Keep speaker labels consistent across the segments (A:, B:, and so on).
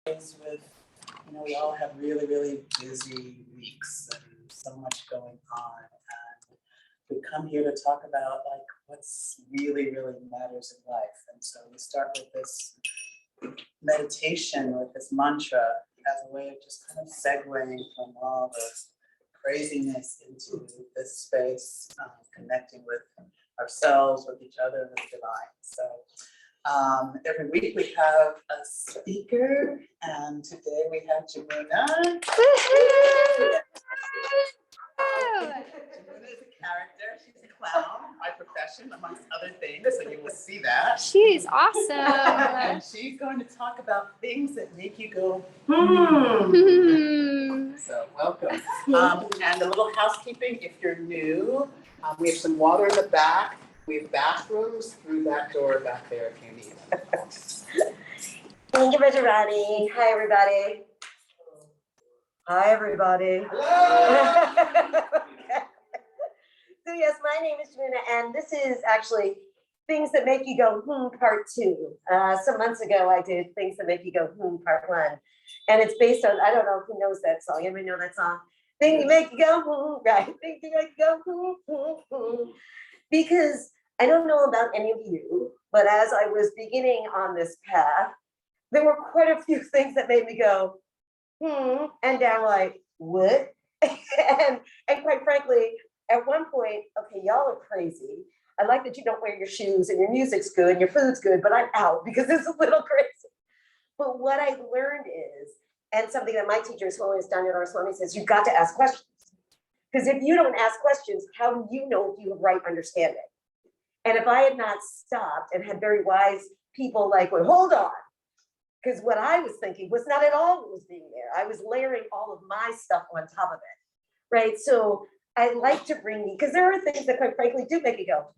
A: with, we all have really, really busy weeks and so much going on. And we come here to talk about like what's really, really matters in life. And so we start with this meditation, with this mantra as a way of just kind of segueing from all the craziness into this space, connecting with ourselves, with each other, with the divine. So every week we have a speaker, and today we have Jamuna. Jamuna is a character. She's a clown by profession, amongst other things, so you will see that.
B: She's awesome.
A: And she's going to talk about things that make you go, So welcome. And a little housekeeping, if you're new, we have some water in the back. We have bathrooms through that door back there if you need it.
C: Thank you, Rajirani. Hi, everybody. Hi, everybody.
A: Hello.
C: Okay. So yes, my name is Jamuna, and this is actually Things That Make You Go, Part 2. Some months ago, I did Things That Make You Go, Part 1. And it's based on, I don't know who knows that song. Anybody know that song? Things That Make You Go, right? Things That Make You Go, Because I don't know about any of you, but as I was beginning on this path, there were quite a few things that made me go, and down like, what? and quite frankly, at one point, okay, y'all are crazy. I like that you don't wear your shoes and your music's good and your food's good, but I'm out because it's a little crazy. But what I learned is, and something that my teacher, His Holiness Daniel Swami, says, you've got to ask questions. Because if you don't ask questions, how do you know if you have right understanding? And if I had not stopped and had very wise people like, well, hold on. Because what I was thinking was not at all what was being there. I was layering all of my stuff on top of it, right? So I like to bring me, because there are things that quite frankly do make you go,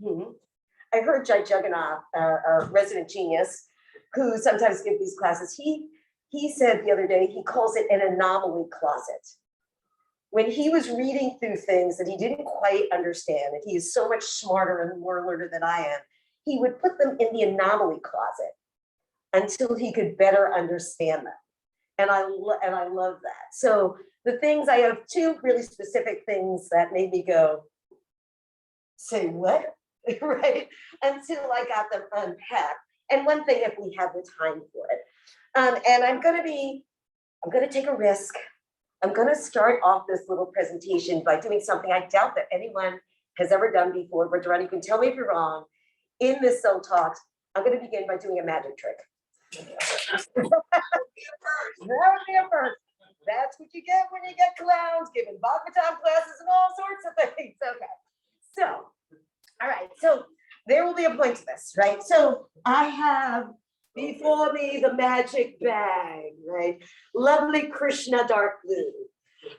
C: I heard Jai Jagannath, our resident genius, who sometimes gives these classes, he said the other day, he calls it an anomaly closet. When he was reading through things that he didn't quite understand, and he is so much smarter and more learned than I am, he would put them in the anomaly closet until he could better understand them. And I love that. So the things, I have two really specific things that made me go, say what, right? Until I got them unpacked. And one thing, if we have the time for it. And I'm gonna take a risk. I'm gonna start off this little presentation by doing something I doubt that anyone has ever done before, but Durrani, you can tell me if you're wrong. In this Soul Talks, I'm gonna begin by doing a magic trick. That would be a first. That's what you get when you get clowns giving Bhagavatam classes and all sorts of things. Okay. So, all right. So there will be a point to this, right? So I have before me the magic bag, right? Lovely Krishna dark blue.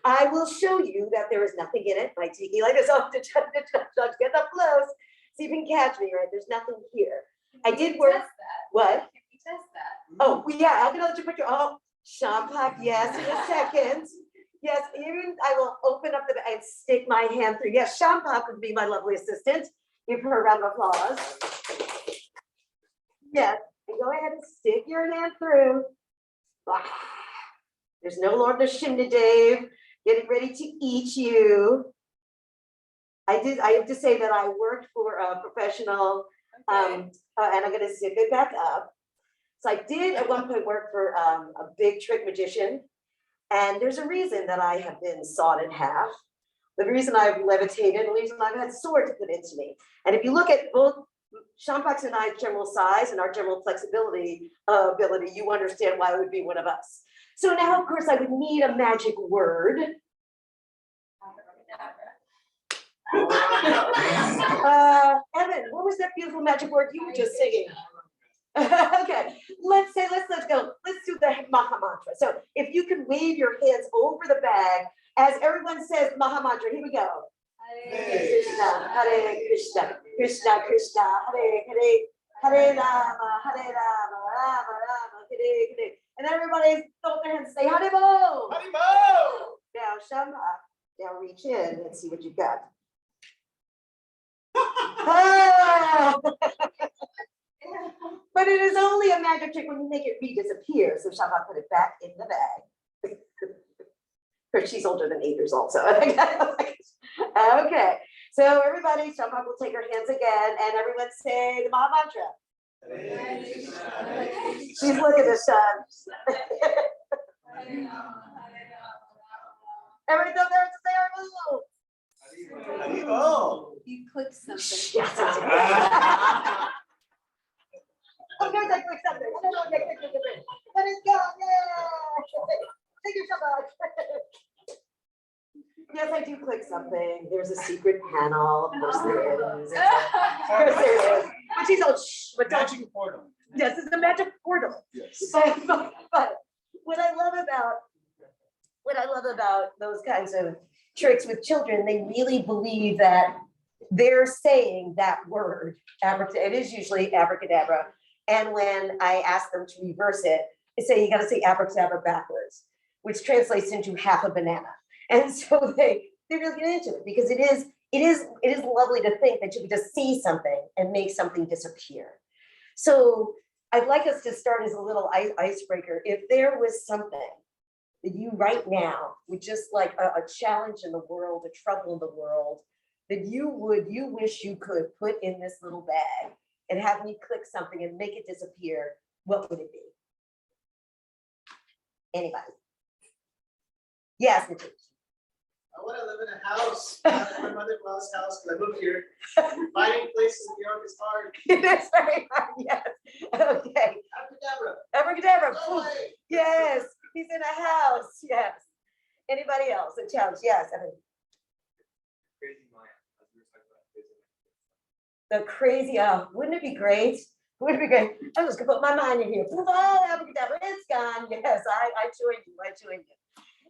C: I will show you that there is nothing in it. My tiki light is off to get up close. See if you can catch me, right? There's nothing here. I did work.
B: Test that.
C: What?
B: Test that.
C: Oh, well, yeah, I'm gonna let you put your, Shampak, yes, in a second. Yes, even I will open up the and stick my hand through. Yes, Shampak would be my lovely assistant. Give her a round of applause. Yes, and go ahead and stick your hand through. There's no Lord Nrsimha Dev getting ready to eat you. I have to say that I worked for a professional, and I'm gonna zip it back up. So I did at one point work for a big trick magician, and there's a reason that I have been sawed in half. The reason I've levitated, the reason I've had sword to put into me. And if you look at both Shampak's and I's general size and our general flexibility ability, you understand why it would be one of us. So now, of course, I would need a magic word. Evan, what was that beautiful magic word you were just singing? Okay, let's go. Let's do the Maha Mantra. So if you can wave your hands over the bag as everyone says Maha Mantra. Here we go. Hare Krishna, Krishna Krishna, Hare Hare, Hare Rama, Rama Rama, Hare Hare. And everybody throw their hands and say Haribo.
A: Haribo.
C: Now Shama, now reach in and see what you've got. But it is only a magic trick when you make it disappear. So Shama put it back in the bag. Because she's older than 8 years old, so. Okay, so everybody, Shama will take her hands again, and everyone say the Maha Mantra. She's looking at Sean. Everybody go there to say our move.
A: Oh.
B: You clicked something.
C: Yes, I did. Oh, there's a quick something. Let it go. Yeah. Thank you so much. Yes, I do click something. There's a secret panel. Of course there is. Of course there is. But she's all shh. But don't.
A: Magic portal.
C: Yes, it's a magic portal.
A: Yes.
C: But what I love about those kinds of tricks with children, they really believe that they're saying that word. It is usually abracadabra. And when I ask them to reverse it, they say you got to say abracadabra backwards, which translates into half a banana. And so they really get into it because it is lovely to think that you can just see something and make something disappear. So I'd like us to start as a little icebreaker. If there was something that you right now would just like a challenge in the world, a trouble in the world, that you wish you could put in this little bag and have me click something and make it disappear, what would it be? Anybody? Yes, Natish.
D: I want to live in a house, not in my mother-in-law's house, because I moved here. Finding places in New York is hard.
C: It is very hard, yes. Okay.
D: Abracadabra.
C: Abracadabra.
D: Go
C: Poof.
D: away.
C: Yes, he's in a house, yes. Anybody else? A challenge? Yes. Evan.
D: Crazy Maya, as we were talking about crazy
C: The crazy, wouldn't it be great? Wouldn't it be great? I'm just gonna put my mind in here. Oh, abracadabra, it's gone. Yes, I joined you.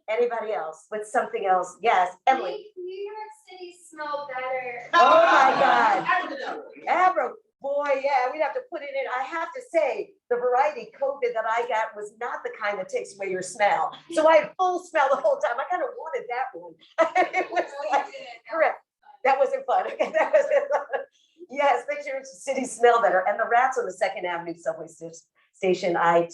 C: Anybody else with something else? Yes, Emily.
B: Make New York City smell better.
C: Oh my God.
D: Abracadabra.
C: Abra, boy, yeah, we'd have to put it in. I have to say, the variety COVID that I got was not the kind that takes away your smell. So I had full smell the whole time. I kind of wanted that one. It was like, correct. That wasn't fun. Okay, that wasn't fun. Yes, make sure the city smell better. And the rats on the Second Avenue subway station, I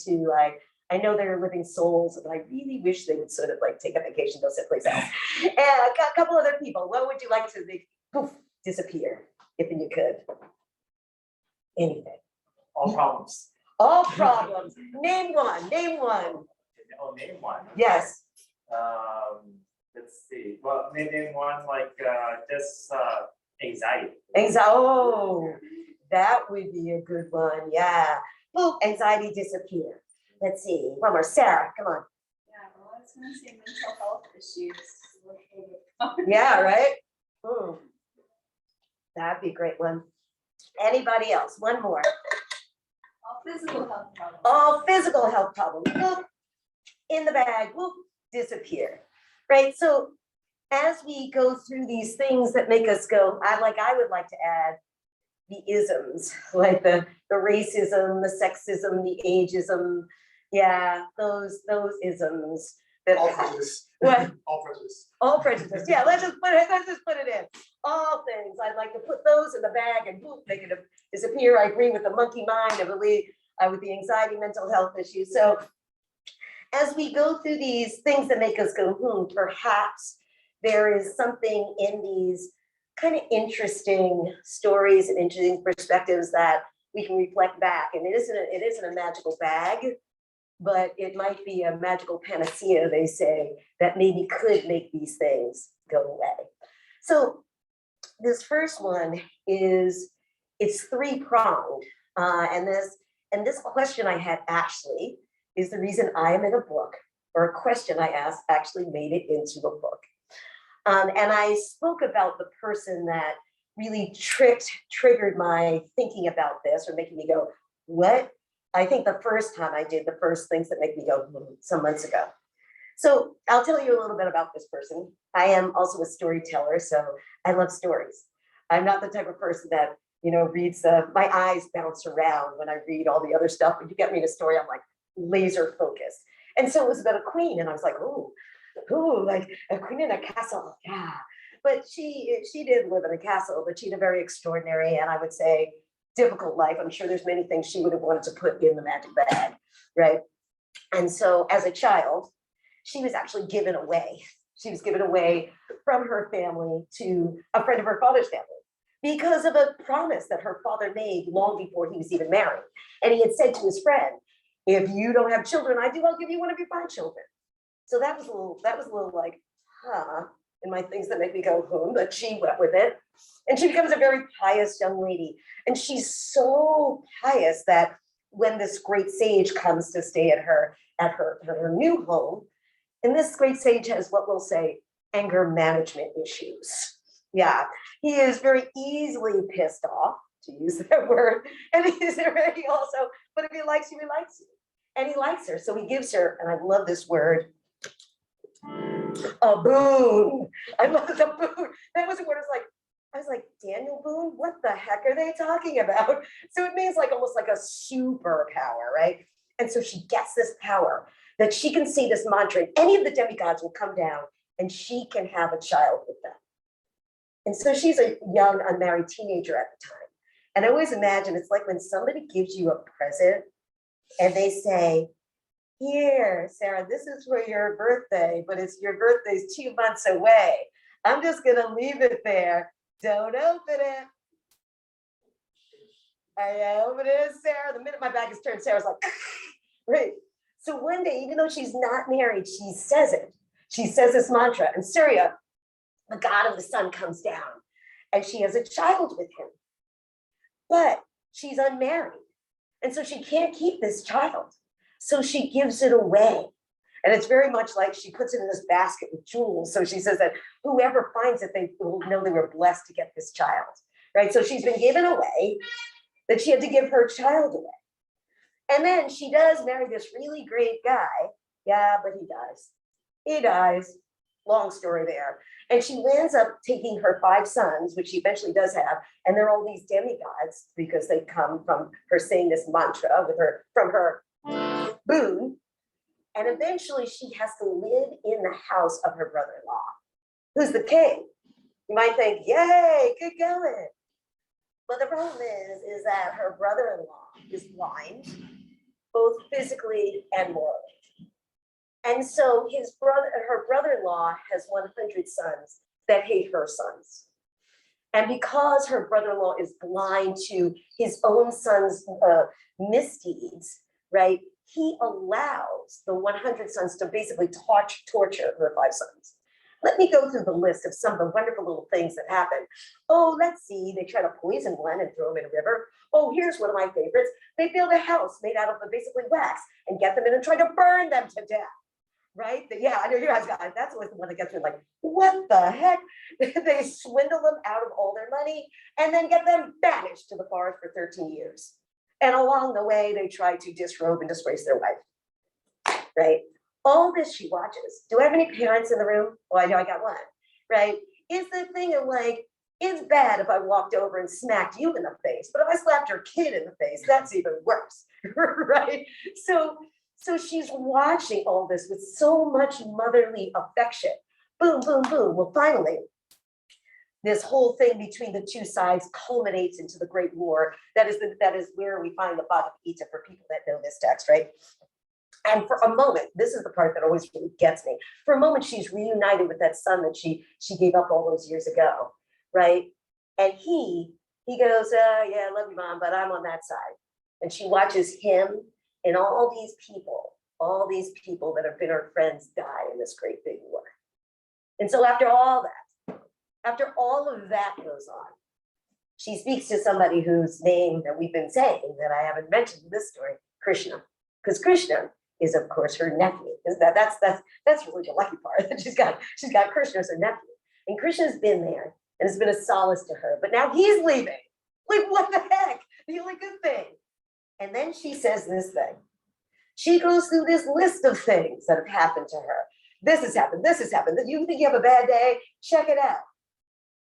C: know they're living souls, and I really wish they would sort of like take a vacation, go someplace else. And a couple other people, what would you like to poof, disappear if you could? Anything.
E: All problems.
C: All problems. Name one.
E: Oh, name one.
C: Yes.
E: Let's see. Well, name one like just anxiety.
C: Oh, that would be a good one. Yeah. Poof, anxiety disappear. Let's see. One more. Sarah, come on.
B: Yeah, well, I was gonna say mental health issues.
C: Yeah, right? That'd be a great one. Anybody else? One more.
B: All physical health problems.
C: All physical health problems. Whoop, in the bag, whoop, disappear. Right? So as we go through these things that make us go, I would like to add the isms, like the racism, the sexism, the ageism. Yeah, those isms. That
D: All prejudice.
C: What?
D: All prejudice.
C: All prejudice. Yeah, let's just put it in. All things. I'd like to put those in the bag and boop, make it disappear. I agree with the monkey mind. I believe with the anxiety, mental health issues. So as we go through these things that make us go, perhaps there is something in these kind of interesting stories and interesting perspectives that we can reflect back. And it isn't a magical bag, but it might be a magical panacea, they say, that maybe could make these things go away. So this first one it's three-pronged. And this question I had actually is the reason I am in a book, or a question I asked actually made it into a book. And I spoke about the person that really triggered my thinking about this, or making me go, what? I think the first time I did the first things that make me go some months ago. So I'll tell you a little bit about this person. I am also a storyteller, so I love stories. I'm not the type of person that, reads my eyes bounce around when I read all the other stuff. When you get me in a story, I'm like laser focused. And so it was about a queen, and I was like, ooh, like a queen in a castle, yeah. But she did live in a castle, but she had a very extraordinary, and I would say difficult life. I'm sure there's many things she would have wanted to put in the magic bag, right? And so as a child, she was actually given away. She was given away from her family to a friend of her father's family because of a promise that her father made long before he was even married. And he had said to his friend, if you don't have children, I'll give you one of your 5 children. So that was a little like, huh, in my things that make me go, but she went with it. And she becomes a very pious young lady. And she's so pious that when this great sage comes to stay at her new home, and this great sage has what we'll say, anger management issues. Yeah, he is very easily pissed off, to use that word. And he's very also, but if he likes you, he likes you. And he likes her, so he gives her, and I love this word, a boon. I love the boon. That was a word, I was like, Daniel Boone, what the heck are they talking about? So it means like almost like a superpower, right? And so she gets this power that she can say this mantra, and any of the demigods will come down and she can have a child with them. And so she's a young unmarried teenager at the time. And I always imagine it's like when somebody gives you a present and they say, here, Sarah, this is for your birthday, but your birthday's 2 months away. I'm just gonna leave it there. Don't open it. I open it, Sarah. The minute my back is turned, Sarah's like, right. So one day, even though she's not married, she says it. She says this mantra, and Surya, the god of the sun, comes down, and she has a child with him. But she's unmarried, and so she can't keep this child. So she gives it away. And it's very much like she puts it in this basket with jewels. So she says that whoever finds it, they will know they were blessed to get this child, right? So she's been given away, that she had to give her child away. And then she does marry this really great guy. Yeah, but he dies. He dies. Long story there. And she lands up taking her 5 sons, which she eventually does have, and they're all these demigods because they come from her saying this mantra from her boon. And eventually she has to live in the house of her brother-in-law, who's the king. You might think, yay, good going. But the problem is that her brother-in-law is blind, both physically and morally. And so her brother-in-law has 100 sons that hate her sons. And because her brother-in-law is blind to his own son's misdeeds, right? He allows the 100 sons to basically torture her 5 sons. Let me go through the list of some of the wonderful little things that happen. Oh, let's see, they try to poison one and throw him in a river. Oh, here's one of my favorites. They build a house made out of basically wax and get them in and try to burn them to death, right? Yeah, I know you guys got it. That's always the one that gets me like, what the heck? They swindle them out of all their money and then get them banished to the forest for 13 years. And along the way, they try to disrobe and disgrace their wife, right? All this she watches. Do I have any parents in the room? Well, I know I got one, right? Is the thing of like, it's bad if I walked over and smacked you in the face, but if I slapped your kid in the face, that's even worse, right? So she's watching all this with so much motherly affection. Boom, boom, boom. Well, finally, this whole thing between the 2 sides culminates into the Great War. That is where we find the Bhagavad Gita for people that know this text, right? And for a moment, this is the part that always really gets me. For a moment, she's reunited with that son that she gave up all those years ago, right? And he goes, yeah, I love you, Mom, but I'm on that side. And she watches him and all these people that have been her friends die in this great big war. And so after all of that goes on, she speaks to somebody whose name that we've been saying that I haven't mentioned in this story, Krishna, because Krishna is of course her nephew. That's really the lucky part that she's got Krishna as her nephew, and Krishna's been there and has been a solace to her. But now he's leaving. Like what the heck? The only good thing. And then she says this thing. She goes through this list of things that have happened to her. This has happened. This has happened. You think you have a bad day? Check it out.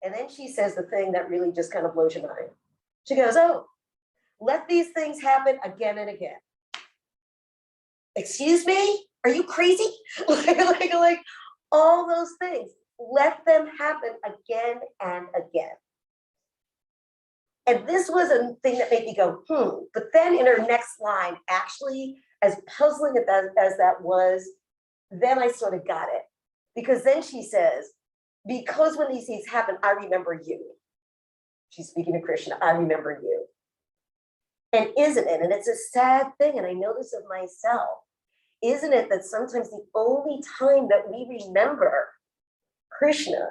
C: And then she says the thing that really just kind of blows your mind. She goes, oh, let these things happen again and again. Excuse me? Are you crazy? like all those things. Let them happen again and again. And this was a thing that made me go, But then in her next line, actually, as puzzling as that was, then I sort of got it. Because then she says, because when these things happen, I remember you. She's speaking to Krishna, I remember you. And isn't it? And it's a sad thing, and I know this of myself. Isn't it that sometimes the only time that we remember Krishna,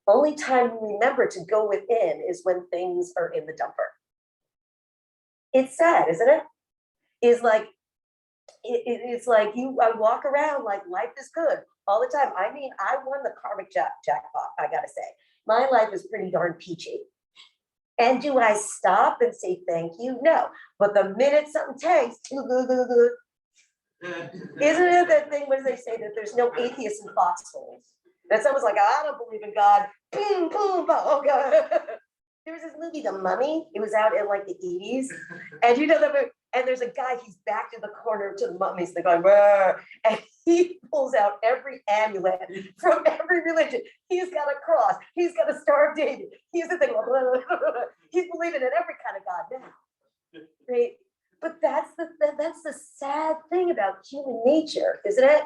C: only time we remember to go within is when things are in the dumper. It's sad, isn't it? It's like, it's like I walk around like life is good all the time. I mean, I won the karmic jackpot, I gotta say. My life is pretty darn peachy. And do I stop and say thank you? No. But the minute something tanks, isn't it that thing where they say that there's no atheists in foxholes? That someone's like, I don't believe in God. Boom, boom, boom. Oh God. There was this movie, The Mummy. It was out in like the 80s. And you know, and there's a guy, he's back to the corner to the mummies. They're going, "Rrr," and he pulls out every amulet from every religion. He's got a cross. He's got a Star of David. He's the thing. He's believing in every kind of God now. Right? But that's the sad thing about human nature, isn't it?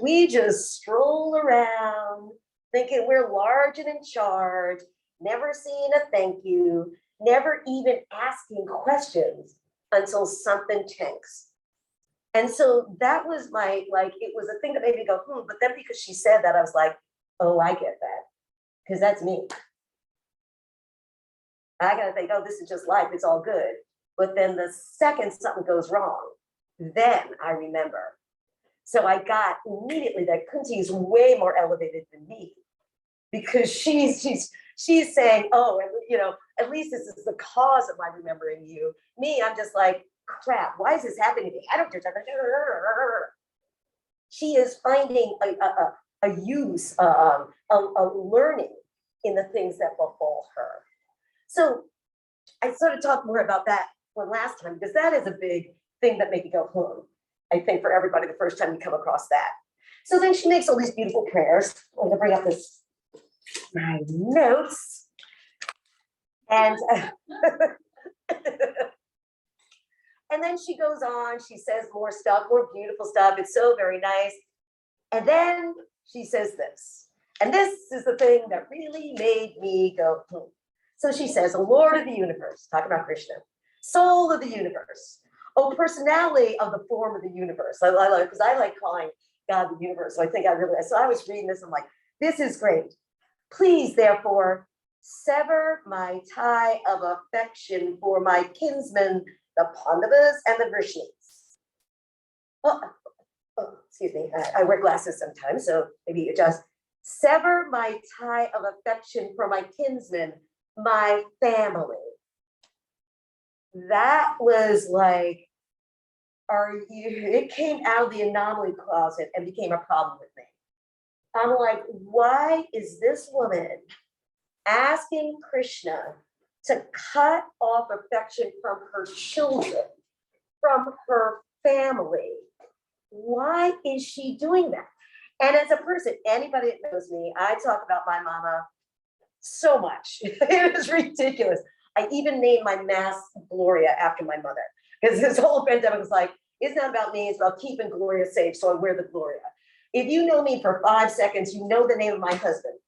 C: We just stroll around thinking we're large and in charge, never saying a thank you, never even asking questions until something tanks. And so that was my, like, it was a thing that made me go, but then because she said that, I was like, oh, I get that, because that's me. I gotta think, oh, this is just life, it's all good. But then the second something goes wrong, then I remember. So I got immediately that Kunti is way more elevated than me, because she's saying, oh, you know, at least this is the cause of my remembering you. Me, I'm just like, crap, why is this happening to me? I don't do. She is finding a use, a learning in the things that befall her. So I sort of talked more about that one last time, because that is a big thing that made me go, I think for everybody, the first time you come across that. So then she makes all these beautiful prayers. I'm gonna bring up my notes. And and then she goes on, she says more stuff, more beautiful stuff. It's so very nice. And then she says this, and this is the thing that really made me go, So she says, "O Lord of the universe," talking about Krishna, "soul of the universe, O personality of the form of the universe." I like, because I like calling God the universe. So I think so I was reading this, I'm like, this is great. "Please, therefore, sever my tie of affection for my kinsmen, the Pandavas and the Vrishnis." Excuse me, I wear glasses sometimes, so maybe you just "sever my tie of affection for my kinsmen, my family." That was like, it came out of the anomaly closet and became a problem with me. I'm like, why is this woman asking Krishna to cut off affection from her children, from her family? Why is she doing that? And as a person, anybody that knows me, I talk about my mama so much. It is ridiculous. I even named my mask Gloria after my mother, because this whole pandemic was like, it's not about me, it's about keeping Gloria safe, so I wear the Gloria. If you know me for 5 seconds, you know the name of my husband.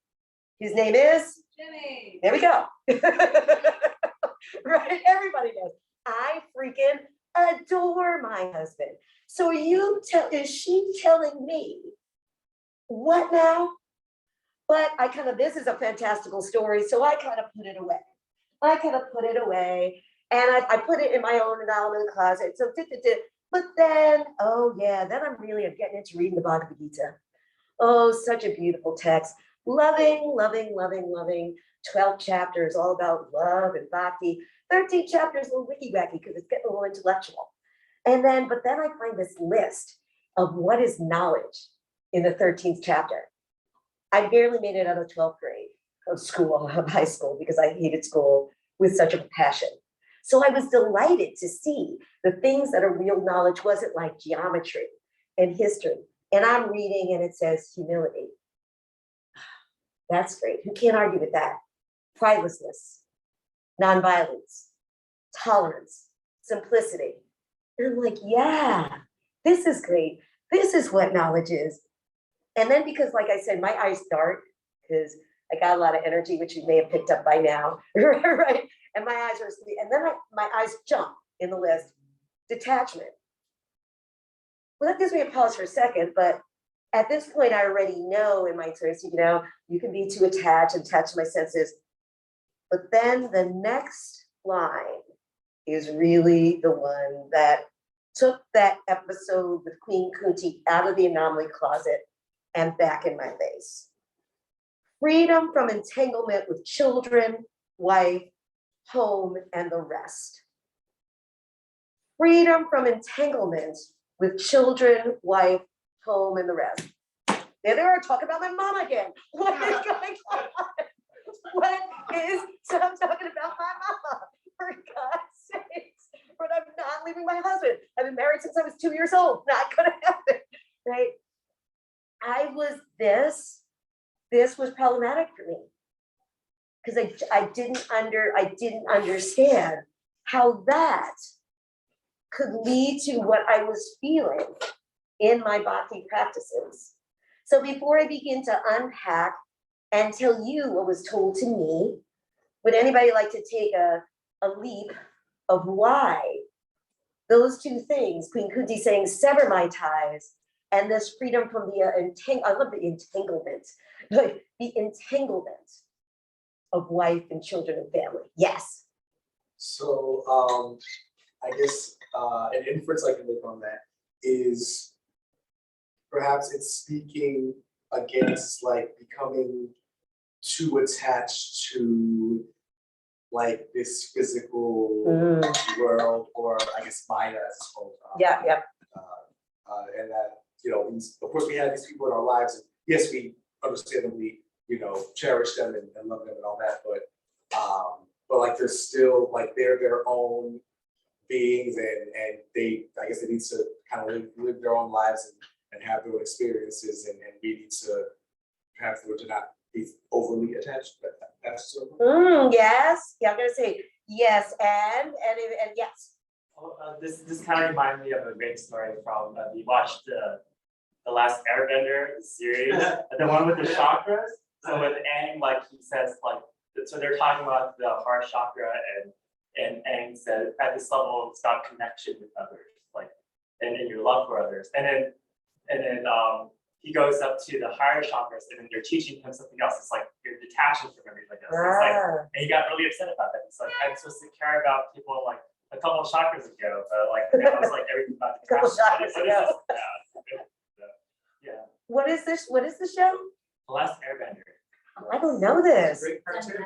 C: His name is?
B: Jimmy.
C: There we go. Right, everybody knows. I freaking adore my husband. So is she telling me what now? But this is a fantastical story, so I kind of put it away. And I put it in my own anomaly closet. So, but then, oh yeah, then I'm getting into reading the Bhagavad Gita. Oh, such a beautiful text. Loving, loving, loving, loving. 12 chapters, all about love and bhakti. 13 chapters, a little wicky-wacky, because it's getting a little intellectual. But then I find this list of what is knowledge in the 13th chapter. I barely made it out of 12th grade of high school, because I hated school with such a passion. So I was delighted to see the things that are real knowledge wasn't like geometry and history. And I'm reading and it says humility. That's great. Who can't argue with that? Pridelessness, nonviolence, tolerance, simplicity. And I'm like, yeah, this is great. This is what knowledge is. And then because, like I said, my eyes dart because I got a lot of energy, which you may have picked up by now, right? And my eyes are asleep. And then my eyes jump in the list, detachment. Well, that gives me a pause for a second, but at this point, I already know in my experience, you can be too attached and attached to my senses. But then the next line is really the one that took that episode with Queen Kunti out of the anomaly closet and back in my face. Freedom from entanglement with children, wife, home, and the rest. Freedom from entanglement with children, wife, home, and the rest. There they are talking about my mom again. What is going on? What is, so I'm talking about my mama, for God's sakes. But I'm not leaving my husband. I've been married since I was 2 years old. Not gonna happen, right? This was problematic for me. Because I didn't understand how that could lead to what I was feeling in my bhakti practices. So before I begin to unpack and tell you what was told to me, would anybody like to take a leap of why those two things, Queen Kunti saying, sever my ties, and this freedom from the I love the entanglement, like the entanglement of wife and children and family. Yes.
F: So I guess an inference I can make on that is perhaps it's speaking against like becoming too attached to like this physical world, or I guess Maya as it's called.
C: Yeah.
F: And that, of course we have these people in our lives, and yes, we understandably, cherish them and love them and all that, but like they're still like they're their own beings, and they, I guess they need to kind of live their own lives and have their own experiences, and we need to perhaps to not be overly attached. But that's so.
C: Yes. Yeah, I'm gonna say yes, and yes.
E: This kind of reminded me of a great story from we watched the last Airbender series, the one with the chakras. So with Aang, like he says, like so they're talking about the heart chakra, and Aang said at this level it's about connection with others, like and your love for others, and then he goes up to the higher chakras, and then they're teaching him something else. It's like you're detaching from everybody else. It's like, and he got really upset about that. It's like I'm supposed to care about people like a couple of chakras ago, but like that was like everything about the
C: Couple chakras ago.
E: Yeah.
C: What is this? What is the show?
E: The Last Airbender.
C: Oh, I don't know this.
F: Great cartoon.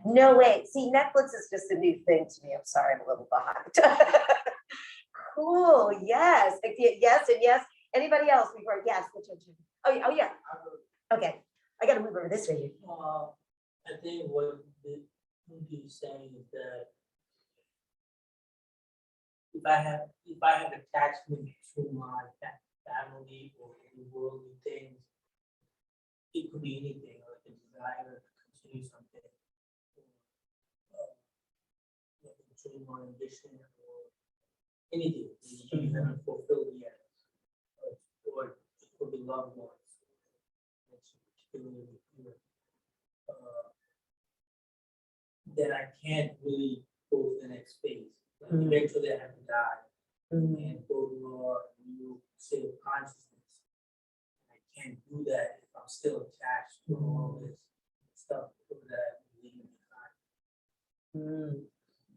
C: No way. See, Netflix is just a new thing to me. I'm sorry, I'm a little behind. Cool. Yes. Yes and yes. Anybody else before? Yes. Oh yeah. Okay. I gotta move over this way.
G: I think what the Kunti is saying is that if I have attachment to my family or worldly things, it could be anything, like a desire to continue something, or continue my ambition, or anything that you haven't fulfilled yet, or it could be loved ones, which particularly here, then I can't really go to the next phase. Like eventually I have to die and go to a new state of consciousness. I can't do that if I'm still attached to all this stuff that I'm leaving behind.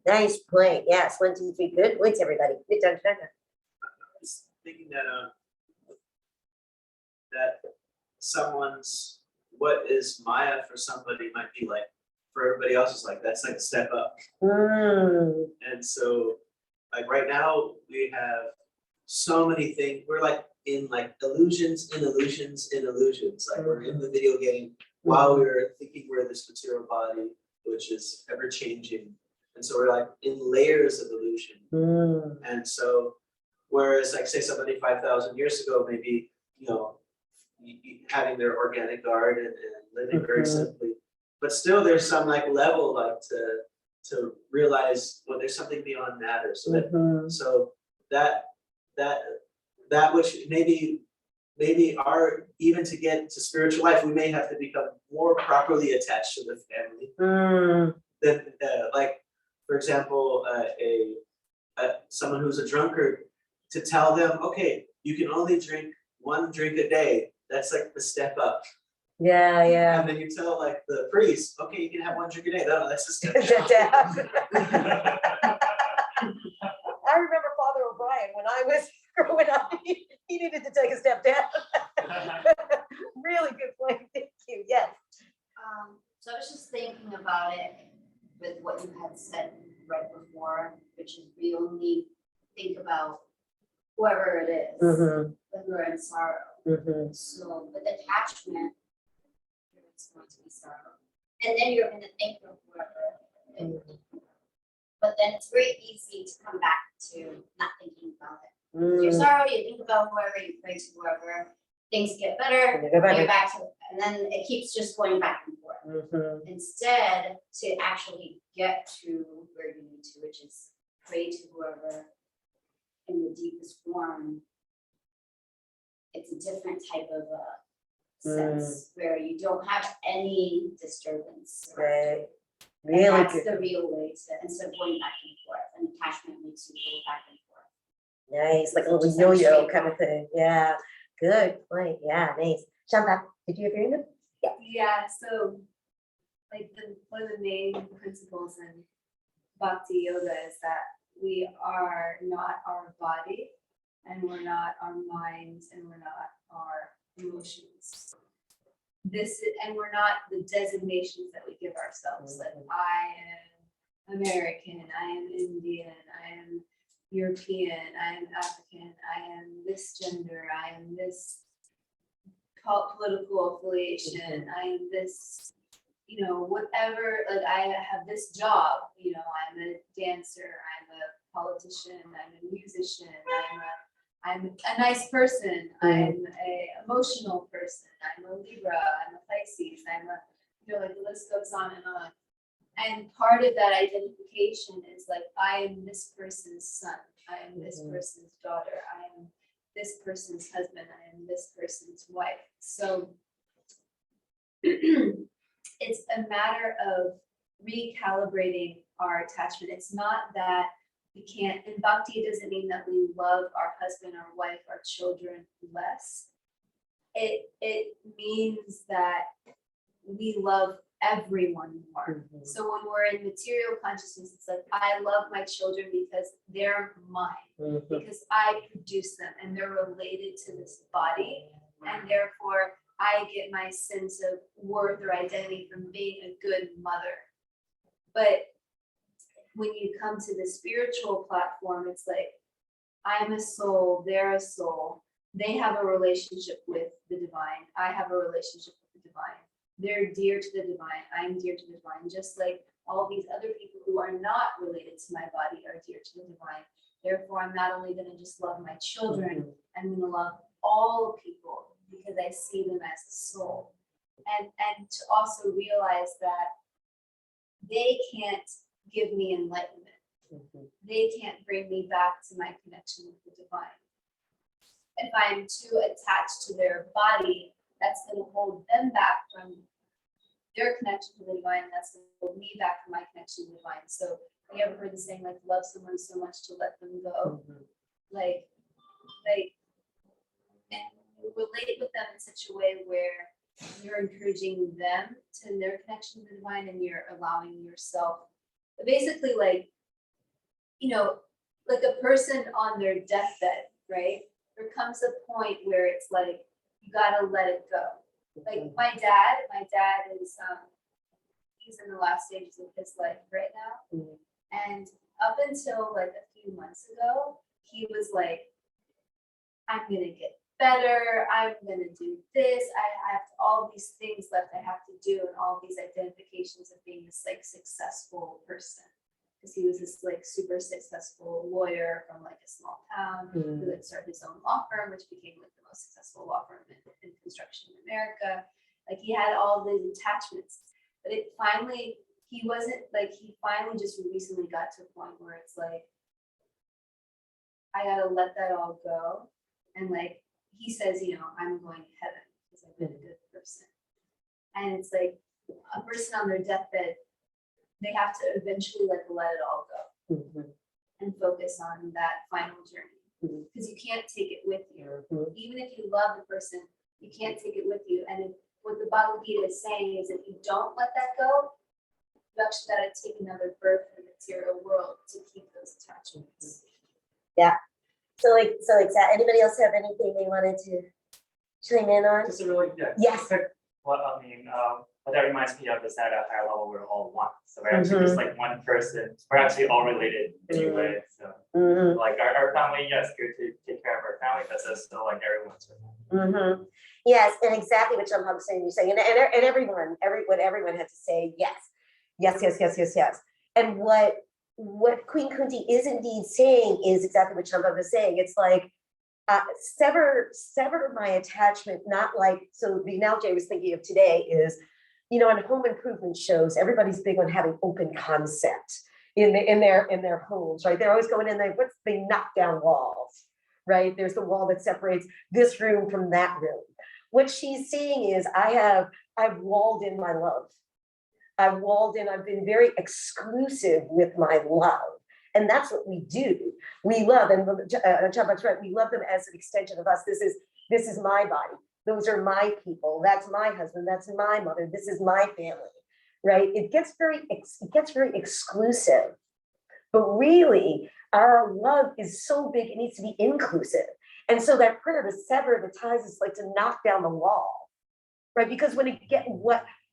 C: Nice point. Yes. 1, 2, 3. Good points, everybody. Good job, Shana.
D: I was thinking that someone's, what is Maya for somebody might be like, for everybody else is like, that's like a step up. And so like right now we have so many things, we're like in like illusions in illusions in illusions. Like we're in the video game while we're thinking we're this material body, which is ever changing. And so we're like in layers of illusion. And so, whereas like say somebody 5,000 years ago, maybe, having their organic garden and living very simply, but still there's some like level like to realize when there's something beyond matter, so that
C: Mhm.
D: so that which maybe our, even to get to spiritual life, we may have to become more properly attached to the family
C: Mm.
D: than like, for example, someone who's a drunkard, to tell them, okay, you can only drink 1 drink a day. That's like the step up.
C: Yeah, yeah.
D: And then you tell like the priest, okay, you can have 1 drink a day. No, that's a step
C: Step
D: down.
C: down. I remember Father O'Brien, when I was growing up, he needed to take a step down. Really good point, thank you, yes.
H: So I was just thinking about it with what you had said right before, which is we only think about whoever it is
C: Mhm,
H: when we're in sorrow.
C: mhm.
H: So with attachment, it's going to be sorrow. And then you're gonna think of whoever. But then it's very easy to come back to not thinking about it. You're
C: Mm.
H: sorrow, you think about whoever, you pray to whoever, things get better,
C: Go back.
H: you're back to, and then it keeps just going back and forth.
C: Mhm.
H: Instead, to actually get to where you need to, which is pray to whoever in the deepest form. It's a different type of sense where you don't have any disturbance.
C: Right.
H: And
C: Really
H: that's
C: good,
H: the real way to, instead of going back and forth, and attachment makes you go back and forth.
C: nice, like a little
H: Just like
C: yo-yo
H: straight
C: kind of thing, yeah, good point, yeah, nice. Shanta, did you agree with it?
B: Yeah, so like one of the main principles in Bhakti yoga is that we are not our body, and we're not our minds, and we're not our emotions. And we're not the designations that we give ourselves, like I am American, I am Indian, I am European, I am African, I am this gender, I am this political affiliation, I am this, whatever, like I have this job, I'm a dancer, I'm a politician, I'm a musician, I'm a nice person, I'm a emotional person, I'm a Libra, I'm a Pisces, I'm a, like the list goes on. And part of that identification is like, I am this person's son, I am this person's daughter, I am this person's husband, I am this person's wife. So it's a matter of recalibrating our attachment. It's not that we can't, in Bhakti, it doesn't mean that we love our husband, our wife, our children less. It means that we love everyone more. So when we're in material consciousness, it's like, I love my children because they're mine, because I produce them and they're related to this body. And therefore, I get my sense of worth or identity from being a good mother. But when you come to the spiritual platform, it's like, I'm a soul, they're a soul. They have a relationship with the divine. I have a relationship with the divine. They're dear to the divine. I'm dear to the divine. Just like all these other people who are not related to my body are dear to the divine. Therefore, I'm not only going to just love my children, I'm going to love all people because I see them as a soul. And to also realize that they can't give me enlightenment. They can't bring me back to my connection with the divine. If I'm too attached to their body, that's going to hold them back from their connection to the divine. That's going to hold me back from my connection to the divine. So have you ever heard the saying, like, love someone so much to let them go? Like, and you relate with them in such a way where you're encouraging them to their connection to the divine, and you're allowing yourself, basically, like, like a person on their deathbed, right? There comes a point where it's like, you gotta let it go. Like my dad is, he's in the last stages of his life right now. And up until like a few months ago, he was like, I'm gonna get better, I'm gonna do this, I have all these things left I have to do, and all these identifications of being this like successful person. Because he was this like super successful lawyer from like a small town who had started his own law firm, which became like the most successful law firm in construction in America. Like he had all these attachments, but it finally he wasn't like, he finally just recently got to a point where it's like, I gotta let that all go. And like, he says, you know, I'm going to heaven because I've been a good person. And it's like a person on their deathbed, they have to eventually like let it all go
C: Mhm.
B: and focus on that final journey.
C: Mhm.
B: Because you can't take it with you.
C: Mhm.
B: Even if you love the person, you can't take it with you. And what the Bhagavad Gita is saying is if you don't let that go, you actually gotta take another birth in the material world to keep those attachments.
C: So like, anybody else have anything they wanted to chime in on?
E: Just a really, yeah.
C: Yes.
E: Quick, what that reminds me of is that at a higher level, we're all one. So we're actually just like one person. We're actually all related in two ways. So
C: Mhm.
E: like our family, yes, good to take care of our family, but that's still like everyone's family.
C: Yes, and exactly what John was saying, you're saying, and everyone, what everyone had to say, yes. And what Queen Kunti is indeed saying is exactly what Shambhala was saying. It's like, sever my attachment, not like, so the analogy I was thinking of today is, you know, in home improvement shows, everybody's big on having open concept in their homes, right? They're always going in there, they knock down walls, right? There's the wall that separates this room from that room. What she's saying is, I've walled in my love. I've been very exclusive with my love. And that's what we do. We love, and Chabak's right, we love them as an extension of us. This is my body. Those are my people. That's my husband. That's my mother. This is my family, right? It gets very exclusive. But really, our love is so big, it needs to be inclusive. And so that prayer to sever the ties is like to knock down the wall, right? Because when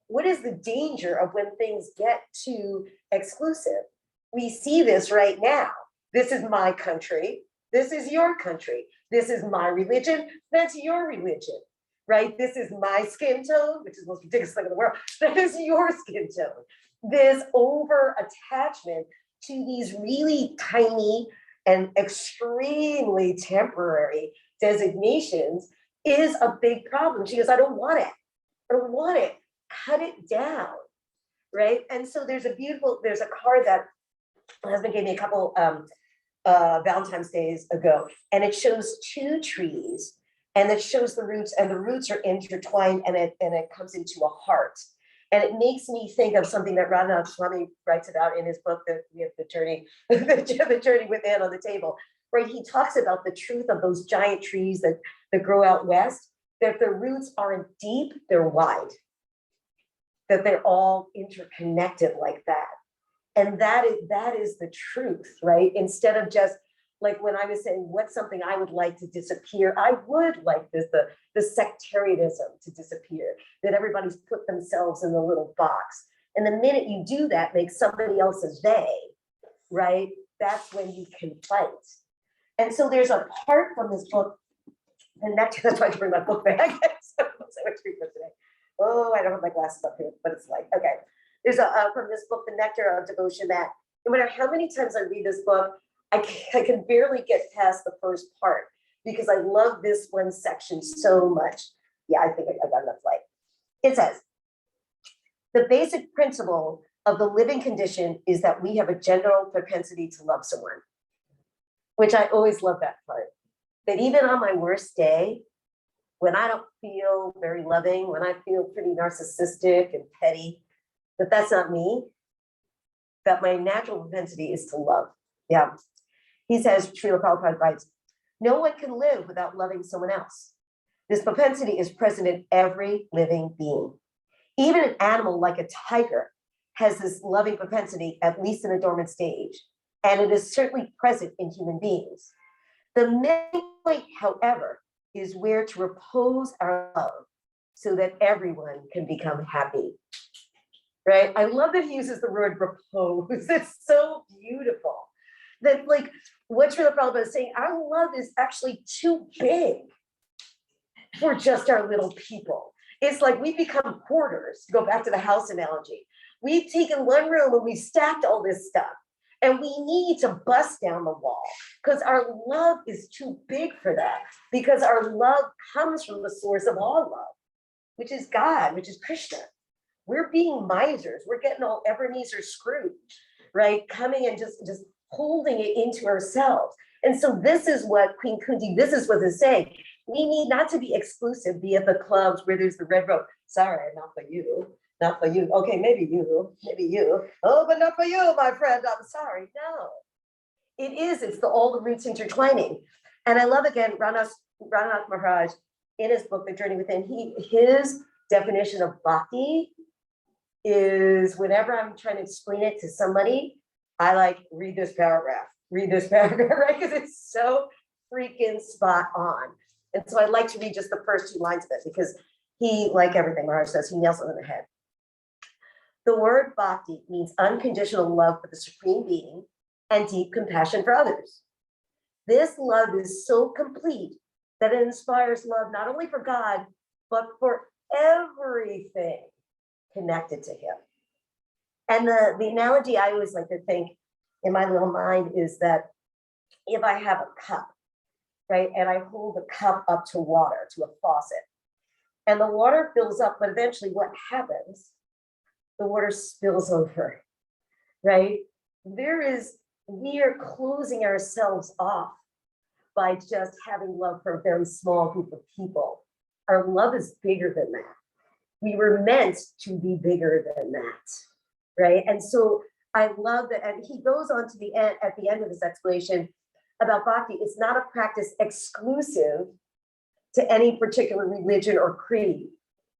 C: what is the danger of when things get too exclusive? We see this right now. This is my country. This is your country. This is my religion. That's your religion, right? This is my skin tone, which is the most ridiculous thing in the world. That is your skin tone. This over attachment to these really tiny and extremely temporary designations is a big problem. She goes, I don't want it. I don't want it. Cut it down, right? And so there's a card that my husband gave me a couple Valentine's days ago, and it shows two trees, and it shows the roots, and the roots are intertwined, and it comes into a heart. And it makes me think of something that Radha Swami writes about in his book that we have the journey within on the table, right? He talks about the truth of those giant trees that grow out west, that the roots aren't deep, they're wide, that they're all interconnected like that. And that is the truth, right? Instead of just like when I was saying, what's something I would like to disappear? I would like the sectarianism to disappear, that everybody's put themselves in the little box. And the minute you do that, make somebody else a they, right? That's when you can fight. And so there's a part from this book, and that's why I bring my book bag. So much for today. Oh, I don't have my glasses up here, but it's like, okay. There's from this book, The Nectar of Devotion, that no matter how many times I read this book, I can barely get past the first part because I love this one section so much. Yeah, I think I got enough light. It says, the basic principle of the living condition is that we have a general propensity to love someone, which I always love that part. That even on my worst day, when I don't feel very loving, when I feel pretty narcissistic and petty, that's not me, that my natural propensity is to love. Yeah. He says, Srila Prabhupada writes, no one can live without loving someone else. This propensity is present in every living being. Even an animal like a tiger has this loving propensity, at least in a dormant stage, and it is certainly present in human beings. The main point, however, is where to repose our love so that everyone can become happy. Right? I love that he uses the word repose. It's so beautiful. That like what Srila Prabhupada is saying, our love is actually too big for just our little people. It's like we become hoarders, to go back to the house analogy. We've taken one room and we've stacked all this stuff. And we need to bust down the wall because our love is too big for that. Because our love comes from the source of all love, which is God, which is Krishna. we're being misers. We're getting all Ebenezer Scrooge, right? Coming and just holding it into ourselves. And so this is what Queen Kunti, this is what it's saying. We need not to be exclusive, be at the clubs where there's the red rope. Sorry, not for you, not for you. Okay, maybe you. Oh, but not for you, my friend. I'm sorry. No, it's all the roots intertwining. And I love again, Rananath Maharaj in his book, The Journey Within, his definition of bhakti is whenever I'm trying to explain it to somebody, I like read this paragraph, right? Because it's so freaking spot on. And so I like to read just the first 2 lines of it because he, like everything Maharaj says, he nails it on the head. The word bhakti means unconditional love for the Supreme Being and deep compassion for others. This love is so complete that it inspires love not only for God, but for everything connected to him. And the analogy I always like to think in my little mind is that if I have a cup, right, and I hold the cup up to water, to a faucet, and the water fills up, but eventually what happens? The water spills over, right? We are closing ourselves off by just having love for a very small group of people. Our love is bigger than that. We were meant to be bigger than that, right? And so I love that, and he goes on to the end, at the end of this explanation about bhakti. It's not a practice exclusive to any particular religion or creed.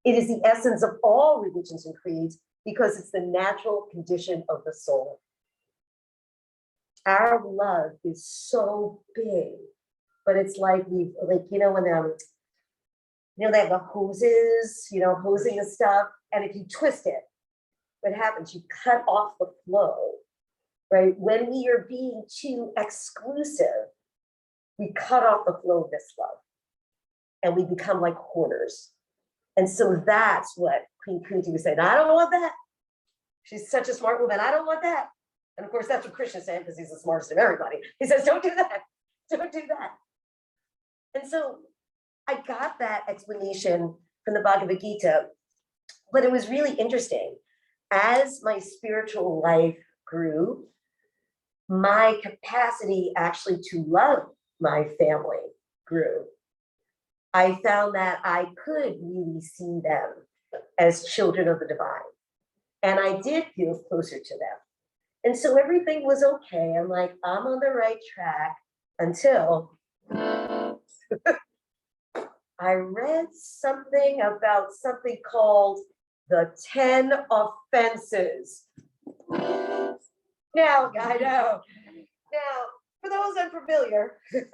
C: It is the essence of all religions and creeds because it's the natural condition of the soul. Our love is so big, but it's like when they have the hoses, hosing the stuff, and if you twist it, what happens? You cut off the flow, right? When we are being too exclusive, we cut off the flow of this love, and we become like hoarders. And so that's what Queen Kunti was saying. I don't want that. She's such a smart woman. I don't want that. And of course, that's what Krishna's saying because he's the smartest of everybody. He says, don't do that. Don't do that. And so I got that explanation from the Bhagavad Gita, but it was really interesting. As my spiritual life grew, my capacity actually to love my family grew. I found that I could really see them as children of the divine. And I did feel closer to them. And so everything was okay. I'm like, I'm on the right track until I read something about something called the 10 offenses. Now, I know. Now, for those unfamiliar, it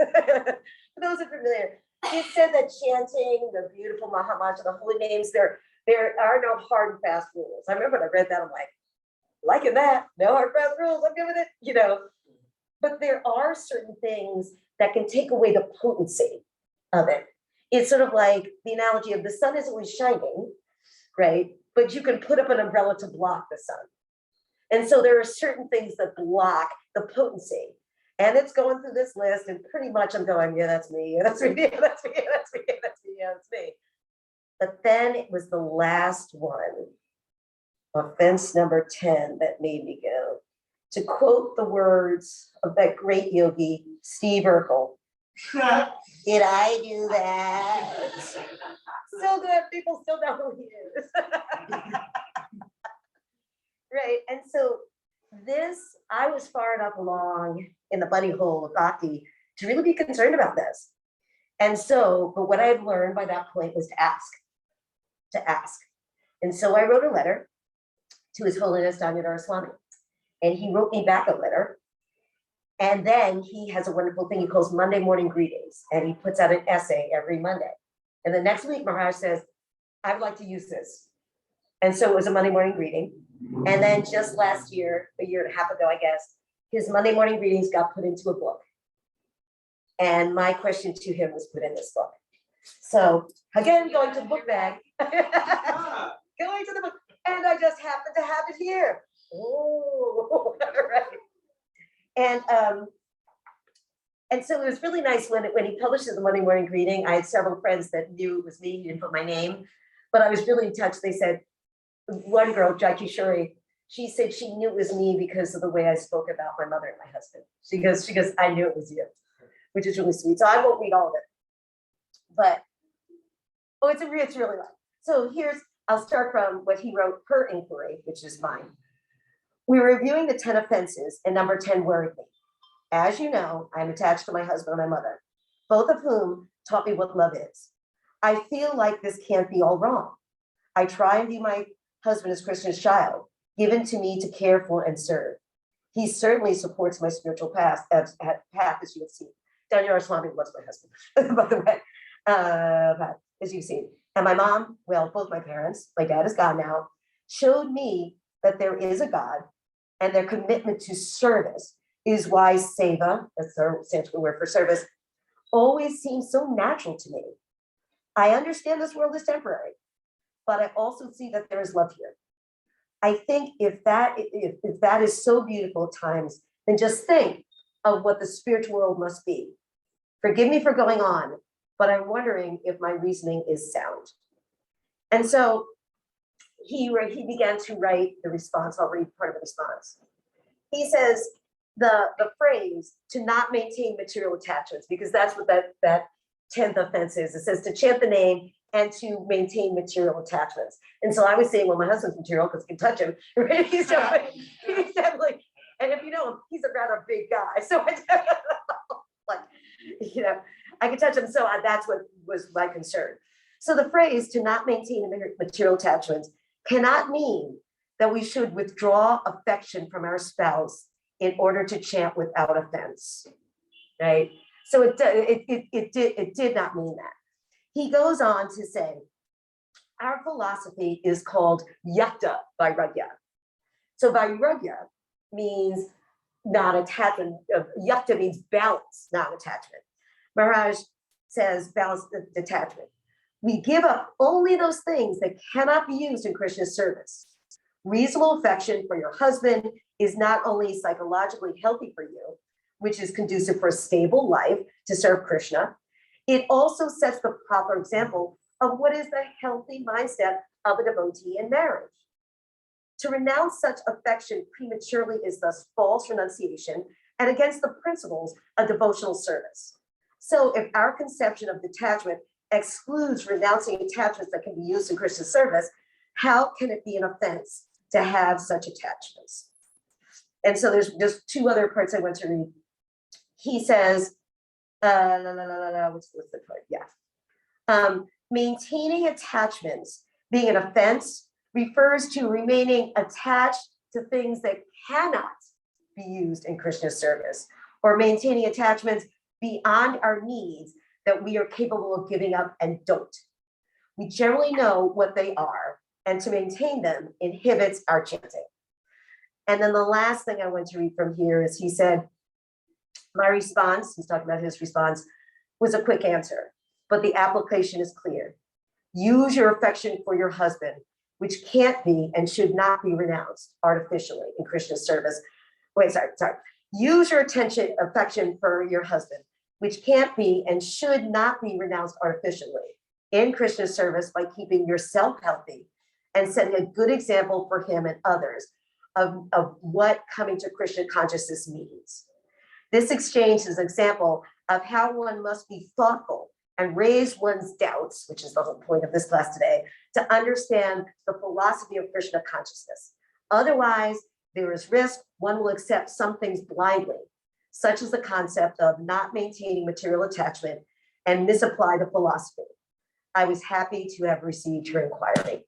C: said that chanting the beautiful Mahamantra, the holy names, there are no hard and fast rules. I remember when I read that, I'm like, liking that, no hard and fast rules, I'm good with it, But there are certain things that can take away the potency of it. It's sort of like the analogy of the sun is always shining, right? But you can put up an umbrella to block the sun. And so there are certain things that block the potency. And it's going through this list, and pretty much I'm going, yeah, that's me, yeah, that's me, yeah, that's me, yeah, that's me, yeah, that's me, yeah, that's me. But then it was the last one, offense number 10, that made me go. To quote the words of that great yogi, Steve Urkel, did I do that? Still good, people still know who he is. Right, and so I was far enough along in the bunny hole of bhakti to really be concerned about this. And so, but what I had learned by that point was to ask. And so I wrote a letter to His Holiness Damodar Swami, and he wrote me back a letter. And then he has a wonderful thing he calls Monday morning greetings, and he puts out an essay every Monday. And the next week, Maharaj says, I would like to use this. And so it was a Monday morning greeting. And then just last year, a year and a half ago, I guess, his Monday morning greetings got put into a book. And my question to him was put in this book. So again, going to the book bag, going to the book, and I just happened to have it here. Oh, right. And so it was really nice when he published the Monday morning greeting. I had several friends that knew it was me. He didn't put my name, but I was really touched. They said, one girl, Jackie Shuri, she said she knew it was me because of the way I spoke about my mother and my husband. She goes, I knew it was you, which is really sweet. So I won't read all of it. But, oh, it's really long. So I'll start from what he wrote, her inquiry, which is mine. We were reviewing the 10 offenses, and number 10 worried me. As you know, I'm attached to my husband and my mother, both of whom taught me what love is. I feel like this can't be all wrong. I try and view my husband as Krishna's child, given to me to care for and serve. He certainly supports my spiritual path, as you have seen. Danyar Swami was my husband, by the way, as you've seen. And my mom, well, both my parents, my dad is gone now, showed me that there is a God, and their commitment to service is why seva, that's the Sanskrit word for service, always seems so natural to me. I understand this world is temporary, but I also see that there is love here. I think if that is so beautiful at times, then just think of what the spiritual world must be. Forgive me for going on, but I'm wondering if my reasoning is sound. And so he began to write the response. I'll read part of the response. He says the phrase to not maintain material attachments, because that's what that 10th offense is. It says to chant the name and to maintain material attachments. And so I was saying, well, my husband's material because I can touch him. Right? He's definitely, and if you know him, he's a rather big guy. So like, I can touch him. So that's what was my concern. So the phrase to not maintain material attachments cannot mean that we should withdraw affection from our spouse in order to chant without offense, right? So it did not mean that. He goes on to say, our philosophy is called Yakta Vairagya. So Vairagya means not attachment. Yakta means balance, not attachment. Maharaj says balance, detachment. We give up only those things that cannot be used in Krishna's service. Reasonable affection for your husband is not only psychologically healthy for you, which is conducive for a stable life to serve Krishna, it also sets the proper example of what is the healthy mindset of a devotee in marriage. To renounce such affection prematurely is thus false renunciation and against the principles of devotional service. So if our conception of detachment excludes renouncing attachments that can be used in Krishna's service, how can it be an offense to have such attachments? And so there's just two other parts I want to read. He says, what's the part? Yeah. Maintaining attachments being an offense refers to remaining attached to things that cannot be used in Krishna's service, or maintaining attachments beyond our needs that we are capable of giving up and don't. We generally know what they are, and to maintain them inhibits our chanting. And then the last thing I want to read from here is he said, my response, he's talking about his response, was a quick answer, but the application is clear. Use your affection for your husband, which can't be and should not be renounced artificially in Krishna's service. Use your affection for your husband, which can't be and should not be renounced artificially in Krishna's service by keeping yourself healthy and setting a good example for him and others of what coming to Krishna consciousness means. This exchange is an example of how one must be thoughtful and raise one's doubts, which is the whole point of this class today, to understand the philosophy of Krishna consciousness. Otherwise, there is risk one will accept some things blindly, such as the concept of not maintaining material attachment, and misapply the philosophy. I was happy to have received your inquiry.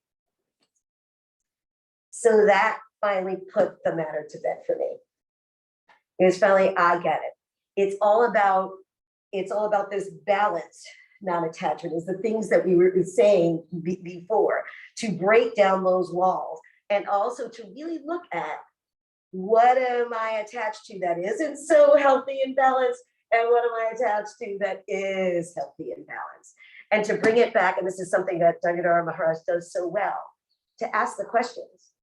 C: So that finally put the matter to bed for me. It was finally, I get it. It's all about this balance, non-attachment, is the things that we were saying before, to break down those walls and also to really look at what am I attached to that isn't so healthy and balanced, and what am I attached to that is healthy and balanced, and to bring it back. And this is something that Dangadara Maharaj does so well, to ask the questions.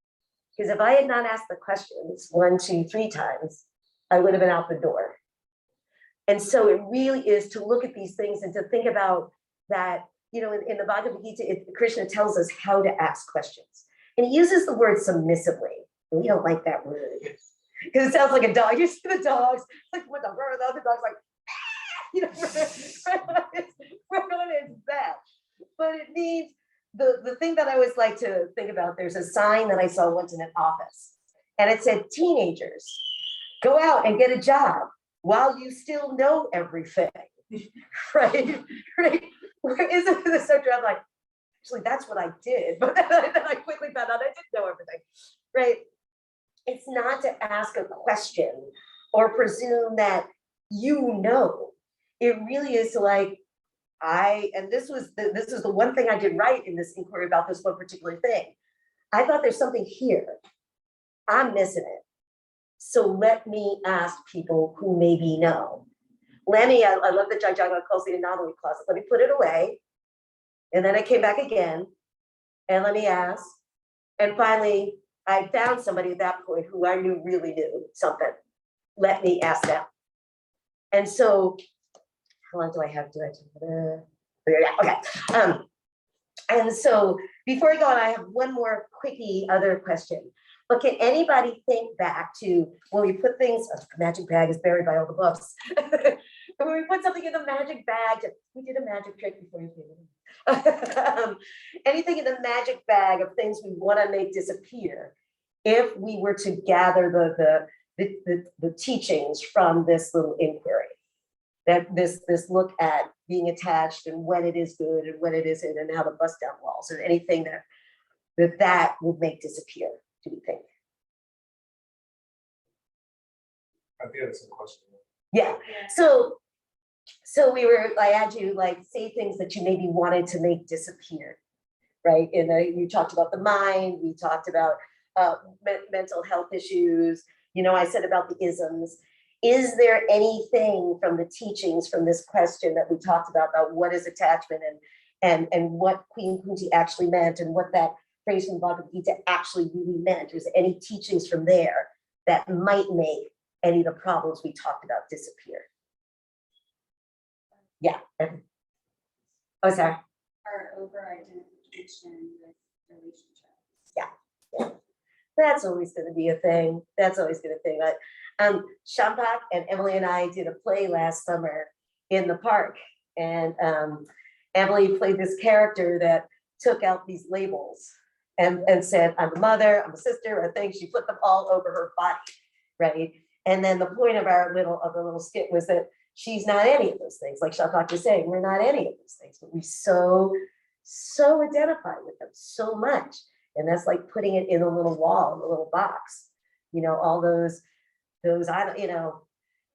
C: Because if I had not asked the questions 1, 2, 3 times, I would have been out the door. And so it really is to look at these things and to think about that, in the Bhagavad Gita, Krishna tells us how to ask questions. And he uses the word submissively. And we don't like that word. Because it sounds like a dog. You see the dogs, like when the other dog's like, you know, we're on his back. But it means the thing that I always like to think about, there's a sign that I saw once in an office, and it said, teenagers, go out and get a job while you still know everything. Right? Right? Isn't this so true? I'm like, actually, that's what I did. But then I quickly found out I didn't know everything. Right? It's not to ask a question or presume that you know. It really is to like, and this is the one thing I did right in this inquiry about this one particular thing. I thought there's something here. I'm missing it. So let me ask people who maybe know. Let me, I love the Jajanga calls it a novelty closet. Let me put it away. And then I came back again. And let me ask. And finally, I found somebody at that point who I knew really knew something. Let me ask them. And so, how long do I have? Okay. And so before I go on, I have one more quickie other question. But can anybody think back to when we put things, a magic bag is buried by all the books. When we put something in the magic bag, we did a magic trick before you came in. Anything in the magic bag of things we want to make disappear, if we were to gather the teachings from this little inquiry. That this look at being attached and when it is good and when it isn't, and how to bust down walls, and anything that would make disappear, do you think?
F: I think that's a question.
C: Yeah. So I had you like say things that you maybe wanted to make disappear, right? And you talked about the mind, we talked about mental health issues, you know, I said about the isms. Is there anything from the teachings from this question that we talked about what is attachment and what Queen Kunti actually meant and what that phrase from Bhagavad Gita actually really meant? Is there any teachings from there that might make any of the problems we talked about disappear? Yeah. Oh, sorry.
H: Our over-identification with relationships.
C: Yeah. That's always going to be a thing. That's always going to be a thing. Shampak and Emily and I did a play last summer in the park, and Emily played this character that took out these labels and said, I'm a mother, I'm a sister, I think she put them all over her body, right? And then the point of our little skit was that she's not any of those things. Like Shampak was saying, we're not any of those things, but we so identify with them so much. And that's like putting it in a little wall, in a little box, you know, all those, I don't, you know,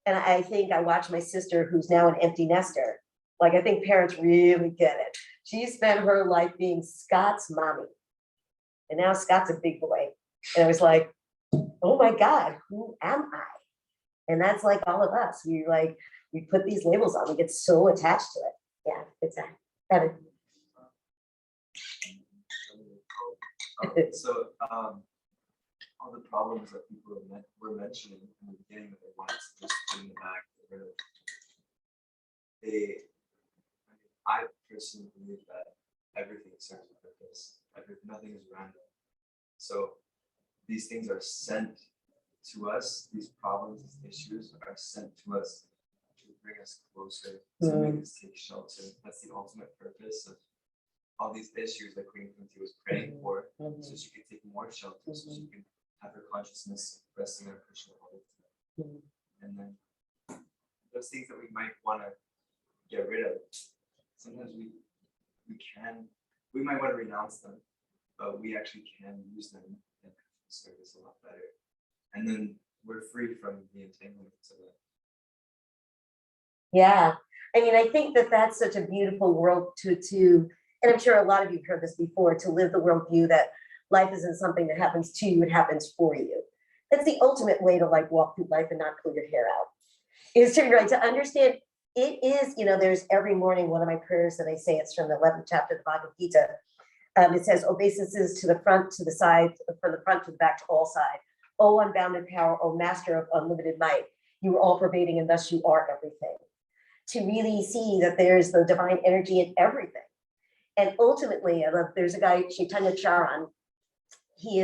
C: and I think I watched my sister, who's now an empty nester. Like, I think parents really get it. She spent her life being Scott's mommy. And now Scott's a big boy. And I was like, oh my God, who am I? And that's like all of us. We put these labels on, we get so attached to it. Yeah, it's that.
I: So all the problems that people were mentioning in the beginning that they wanted to just bring them back, I personally believe that everything serves a purpose. Nothing is random. So these things are sent to us. These problems, these issues are sent to us to bring us closer, to make us take shelter. That's the ultimate purpose of all these issues that Queen Kunti was praying for, so she could take more shelter, so she could have her consciousness resting on Krishna all the time. And then those things that we might want to get rid of, sometimes we might want to renounce them, but we actually can use them and serve us a lot better. And then we're free from the entanglements of it.
C: Yeah, I mean, I think that's such a beautiful world to, and I'm sure a lot of you have heard this before, to live the worldview that life isn't something that happens to you, it happens for you. That's the ultimate way to like walk through life and not pull your hair out. Is to understand it is, you know, there's every morning one of my prayers that I say, it's from the 11th chapter of the Bhagavad Gita. It says, obeisances to the front, to the side, from the front to the back, to all sides. O unbounded power, O master of unlimited might, you are all pervading and thus you are everything. To really see that there's the divine energy in everything. And ultimately, there's a guy, Chaitanya Charan, he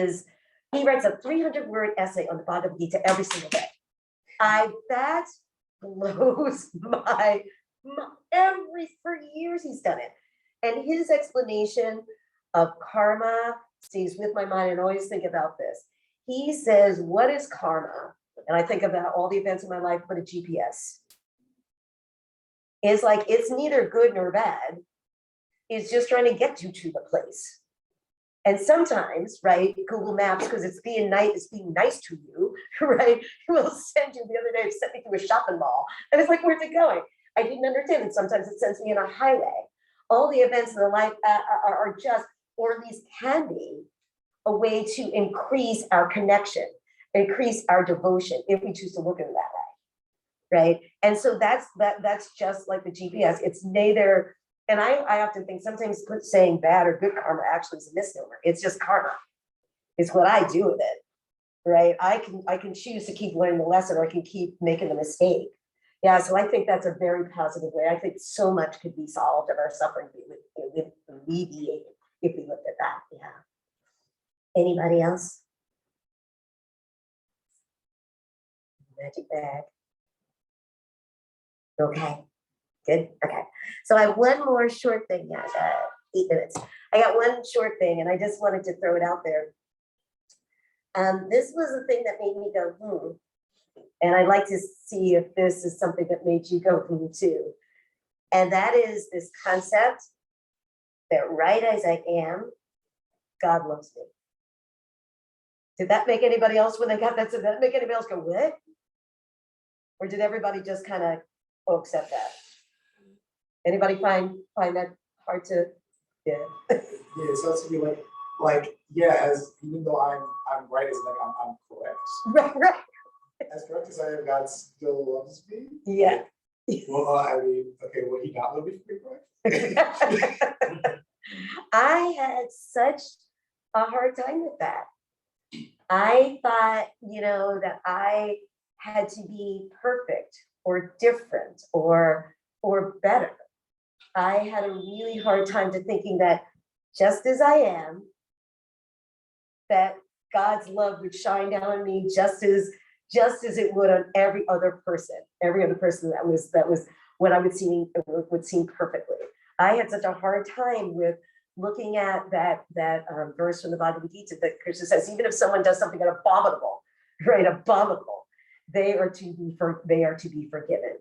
C: writes a 300-word essay on the Bhagavad Gita every single day. That blows for years he's done it. And his explanation of karma stays with my mind, and I always think about this. He says, what is karma? And I think about all the events in my life, but a GPS. It's like, it's neither good nor bad. It's just trying to get you to the place. And sometimes, right, Google Maps, because it's being nice to you, right, will send you. The other day, it sent me to a shopping mall. And it's like, where's it going? I didn't understand it. Sometimes it sends me on a highway. All the events in the life are just, or at least can be, a way to increase our connection, increase our devotion, if we choose to look at it that way, right? And so that's just like the GPS. It's neither, and I often think sometimes saying bad or good karma actually is a misnomer. It's just karma. It's what I do with it, right? I can choose to keep learning the lesson, or I can keep making the mistake. Yeah, so I think that's a very positive way. I think so much could be solved of our suffering, alleviated, if we looked at that. Yeah. Anybody else? Magic bag. Okay, good. Okay, so I have one more short thing. Yeah, 8 minutes. I got one short thing, and I just wanted to throw it out there. This was the thing that made me go, and I'd like to see if this is something that made you go, too. And that is this concept that right as I am, God loves me. Did that make anybody else, when they got that, did that make anybody else go, what? Or did everybody just kind of accept that? Anybody find that hard to, yeah?
F: Yeah, it sounds to me like, yeah, as even though I'm right, as like I'm correct.
C: Right.
F: As correct as I am, God still loves me.
C: Yeah.
F: Well, I mean, okay, will he not love me for being correct?
C: I had such a hard time with that. I thought, that I had to be perfect or different or better. I had a really hard time to thinking that just as I am, that God's love would shine down on me just as it would on every other person that was what I would seem perfectly. I had such a hard time with looking at that verse from the Bhagavad Gita that Krishna says, even if someone does something abominable, right, abominable, they are to be forgiven.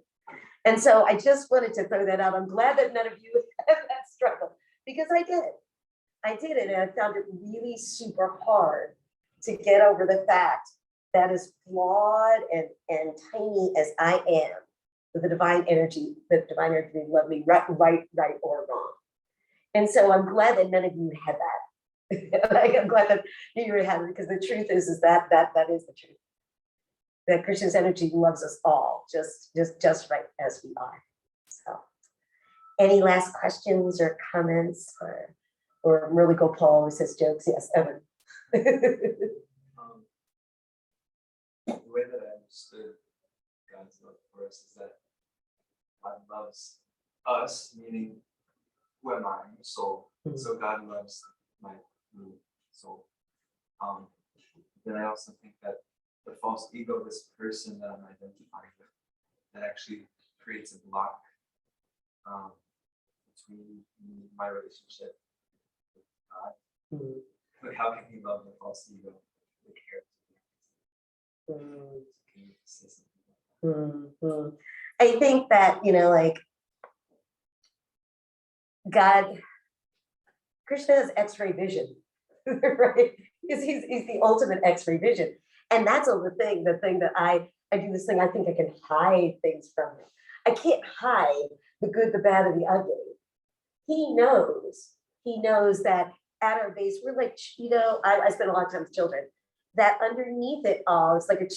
C: And so I just wanted to throw that out. I'm glad that none of you had that struggle, because I did it, and I found it really super hard to get over the fact that as flawed and tiny as I am, with the divine energy love me right or wrong. And so I'm glad that none of you had that. I'm glad that you had it, because the truth is that is the truth. That Krishna's energy loves us all, just right as we are. So, any last questions or comments, or really go Paul who says jokes? Yes, Evan.
I: The way that I understood God's love for us is that God loves us, meaning who am I, soul. So God loves my soul. Then I also think that the false ego, this person that I'm identifying with, that actually creates a block between my relationship with God. Like, how can he love the false ego? The character. Can you say something about that?
C: I think that, like God, Krishna has X-ray vision, right? He's the ultimate X-ray vision. And that's the thing that I do this thing, I think I can hide things from him. I can't hide the good, the bad, and the ugly. He knows that at our base, we're like, I spend a lot of time with children, that underneath it all, it's like a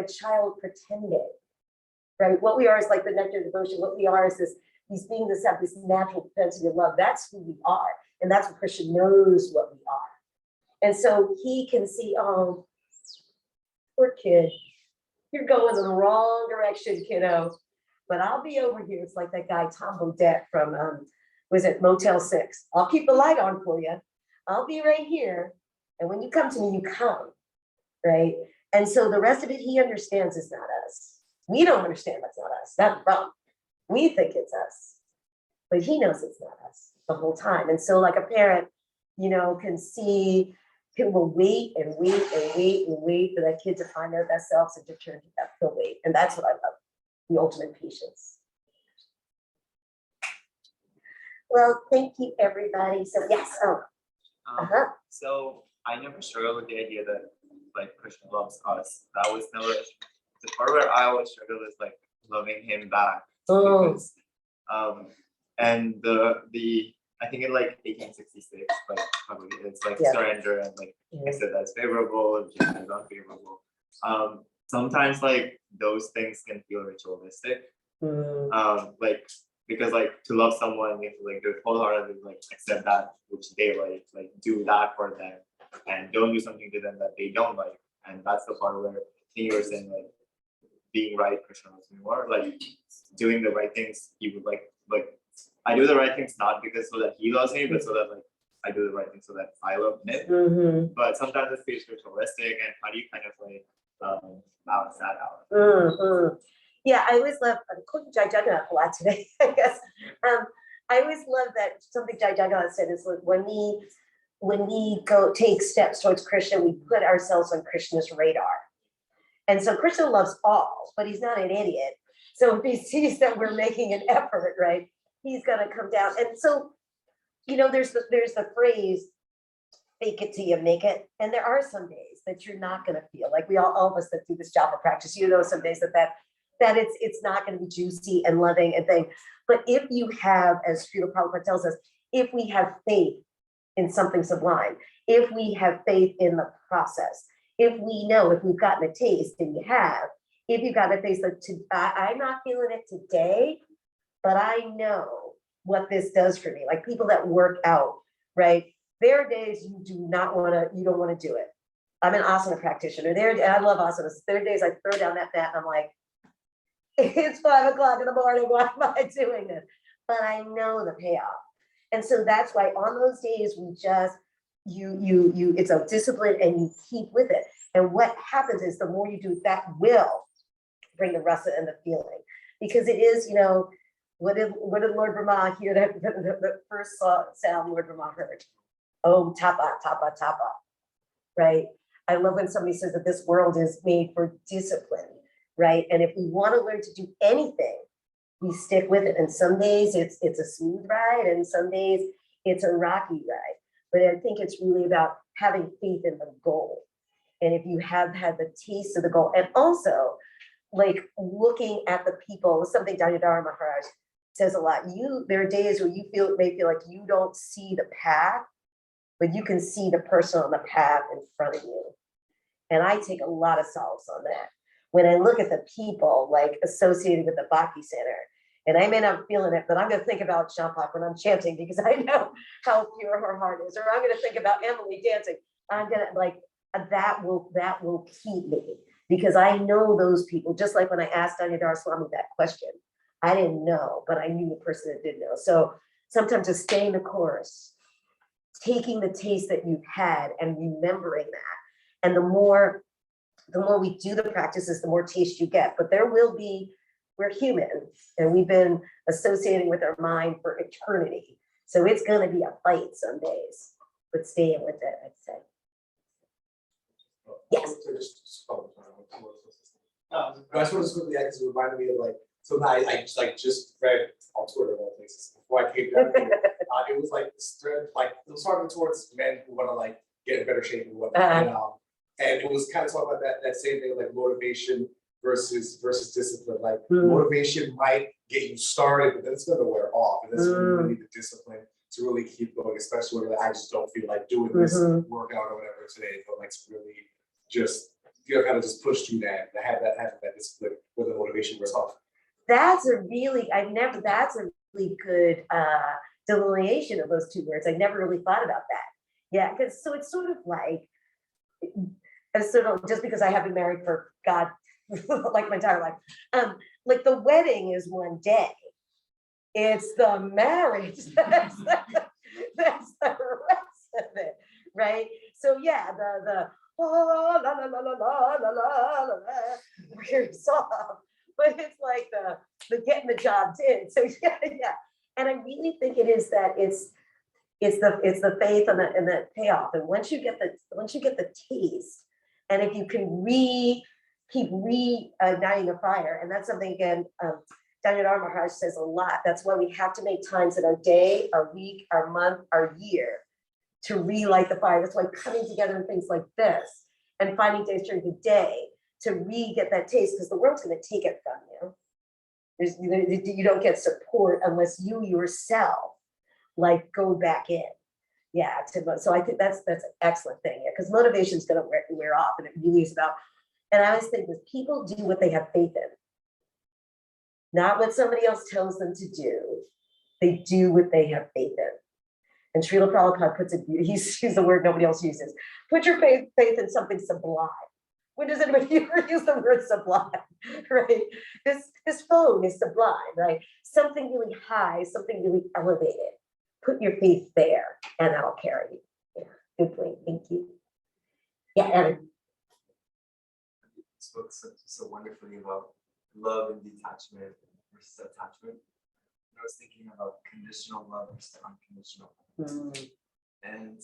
C: child pretending, right? What we are is like the Nectar of Devotion. What we are is these beings that have this natural propensity of love. That's who we are. And that's what Krishna knows what we are. And so he can see, oh, poor kid, you're going in the wrong direction, kiddo. But I'll be over here. It's like that guy, Tom Bodette from, was it Motel 6? I'll keep the light on for you. I'll be right here. And when you come to me, you come, right? And so the rest of it, he understands is not us. We don't understand that's not us, that's wrong. We think it's us, but he knows it's not us the whole time. And so like a parent, you know, will wait and wait and wait and wait for that kid to find their best selves and to turn to that full wait. And that's what I love, the ultimate patience. Well, thank you, everybody. So yes,
J: So I never struggled with the idea that like Krishna loves us. That was never the part where I always struggled is like loving him back. Because, and the I think in like 1866, like probably it's like surrender and like I said that's favorable, Japan is unfavorable. Sometimes like those things can feel ritualistic. Like because like to love someone, you have to like do it wholeheartedly, like accept that which they like do that for them, and don't do something to them that they don't like. And that's the part where you were saying like being right, Krishna loves me more, like doing the right things. He would like I do the right things not because so that he loves me, but so that like I do the right thing so that I love him. But sometimes it feels ritualistic, and how do you kind of like balance that out?
C: Yeah, I always love, I'm quoting Jai Jagannath a lot today, I guess. I always love that something Jai Jagannath said is like when we go take steps towards Krishna, we put ourselves on Krishna's radar. And so Krishna loves all, but he's not an idiot. So if he sees that we're making an effort, right, he's gonna come down. And so, you know, there's the phrase, fake it till you make it. And there are some days that you're not gonna feel like all of us that do this japa practice, you know, some days that it's not going to be juicy and loving and thing. But if you have, as Srila Prabhupada tells us, if we have faith in something sublime, if we have faith in the process, if we know, if we've gotten a taste, and you have, if you've gotten a taste that I'm not feeling it today, but I know what this does for me. Like people that work out, right? There are days you don't want to do it. I'm an asana practitioner. I love asanas. There are days I throw down that mat and I'm like, it's 5 o'clock in the morning, why am I doing this? But I know the payoff. And so that's why on those days, we just, it's a discipline and you keep with it. And what happens is the more you do, that will bring the rasa and the feeling. Because it is, you know, what did Lord Brahma hear, the first sound Lord Brahma heard? Oh, tapa, tapa, tapa, right? I love when somebody says that this world is made for discipline. Right. And if we want to learn to do anything, we stick with it. And some days it's a smooth ride and some days it's a rocky ride. But I think it's really about having faith in the goal. And if you have had the taste of the goal, and also like looking at the people, something Damodar Maharaj says a lot. There are days where you may feel like you don't see the path, but you can see the person on the path in front of you. And I take a lot of solace on that. When I look at the people like associated with the Bhakti Center, and I may not be feeling it, but I'm going to think about Champak when I'm chanting because I know how pure her heart is. Or I'm going to think about Emily dancing. I'm going to like, that will keep me because I know those people. Just like when I asked Damodar Swami that question, I didn't know, but I knew the person that did know. So sometimes just staying the course, taking the taste that you've had and remembering that. And the more we do the practices, the more taste you get. But we're human and we've been associating with our mind for eternity. So it's going to be a fight some days, but staying with it, I'd say. Yes.
F: I just want to quickly add, because it reminded me of like, so now I just read on Twitter of all places before I came down here. It was like this thread, like it was talking towards men who want to like get in better shape and whatnot. And it was kind of talking about that same thing, like motivation versus discipline. Like motivation might get you started, but then it's going to wear off. And that's when you really need the discipline to really keep going, especially when I just don't feel like doing this workout or whatever today, but like to really just, kind of just push through that, to have that discipline where the motivation wears off.
C: That's a really good delineation of those two words. I never really thought about that. Yeah, because so it's sort of like, just because I have been married for God, like my entire life, like the wedding is one day. It's the marriage that's the rest of it, right? So yeah, the la la la la la la la la la, very soft, but it's like the getting the job did. So yeah, yeah. And I really think it is that it's the faith and the payoff. And once you get the taste, and if you can keep reigniting the fire, and that's something again, Danyadhar Maharaj says a lot. That's why we have to make times in our day, our week, our month, our year to relight the fire. That's why coming together and things like this and finding days during the day to get that taste, because the world's going to take it from you. You don't get support unless you yourself like go back in. Yeah. So I think that's an excellent thing. Yeah, because motivation is going to wear off, and it really is about. And I always think that people do what they have faith in, not what somebody else tells them to do. They do what they have faith in. And Srila Prabhupada puts it, he's used the word nobody else uses. Put your faith in something sublime. When does anybody ever use the word sublime, right? This phone is sublime, right? Something really high, something really elevated. Put your faith there, and that'll carry you. Yeah, good point, thank you. Yeah, Evan.
I: You spoke so wonderfully about love and detachment versus attachment. I was thinking about conditional love versus unconditional. And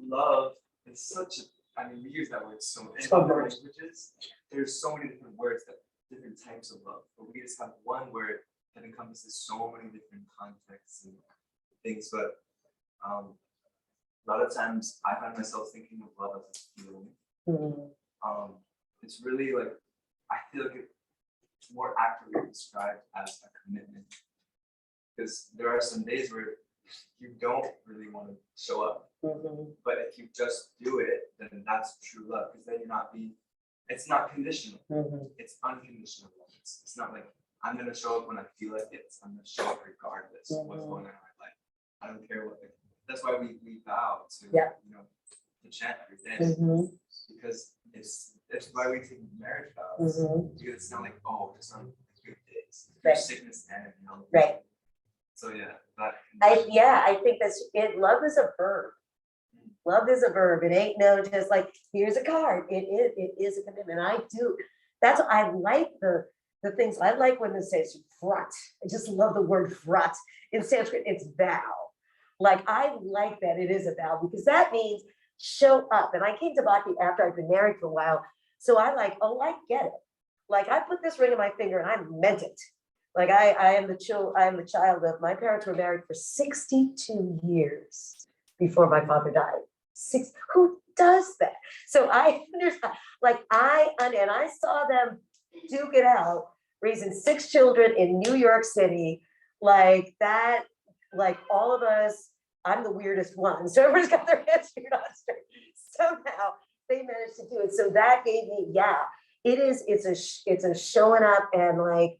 I: love is such a, I mean, we use that word so much in other languages. There's so many different words, different types of love, but we just have one word that encompasses so many different contexts and things. But a lot of times I find myself thinking of love as a feeling. It's really like, I feel like it's more accurately described as a commitment, because there are some days where you don't really want to show up, but if you just do it, then that's true love, because then you're not being, it's not conditional, it's unconditional love. It's not like I'm going to show up when I feel like it, I'm going to show up regardless of what's going on in my life. I don't care what that's why we vow to, to chant every day, because it's why we take marriage vows, because it's not like, oh, just on good days, there's sickness and health.
C: Right.
I: So yeah, that.
C: I think that's it. Love is a verb. Love is a verb. It ain't no just like here's a card. It is a commitment. I do. That's what I like the things. I like when it says vrat. I just love the word vrat. In Sanskrit, it's vow. Like I like that it is a vow, because that means show up. And I came to Bhakti after I've been married for a while. So I like, oh, I get it. Like I put this ring on my finger and I meant it. Like I am the child of, my parents were married for 62 years before my father died. Who does that? So I understand, like and I saw them duke it out, raising 6 children in New York City, like that, like all of us, I'm the weirdest one. So everybody's got their heads figured out straight. Somehow they managed to do it. So that gave me, it's a showing up, and like,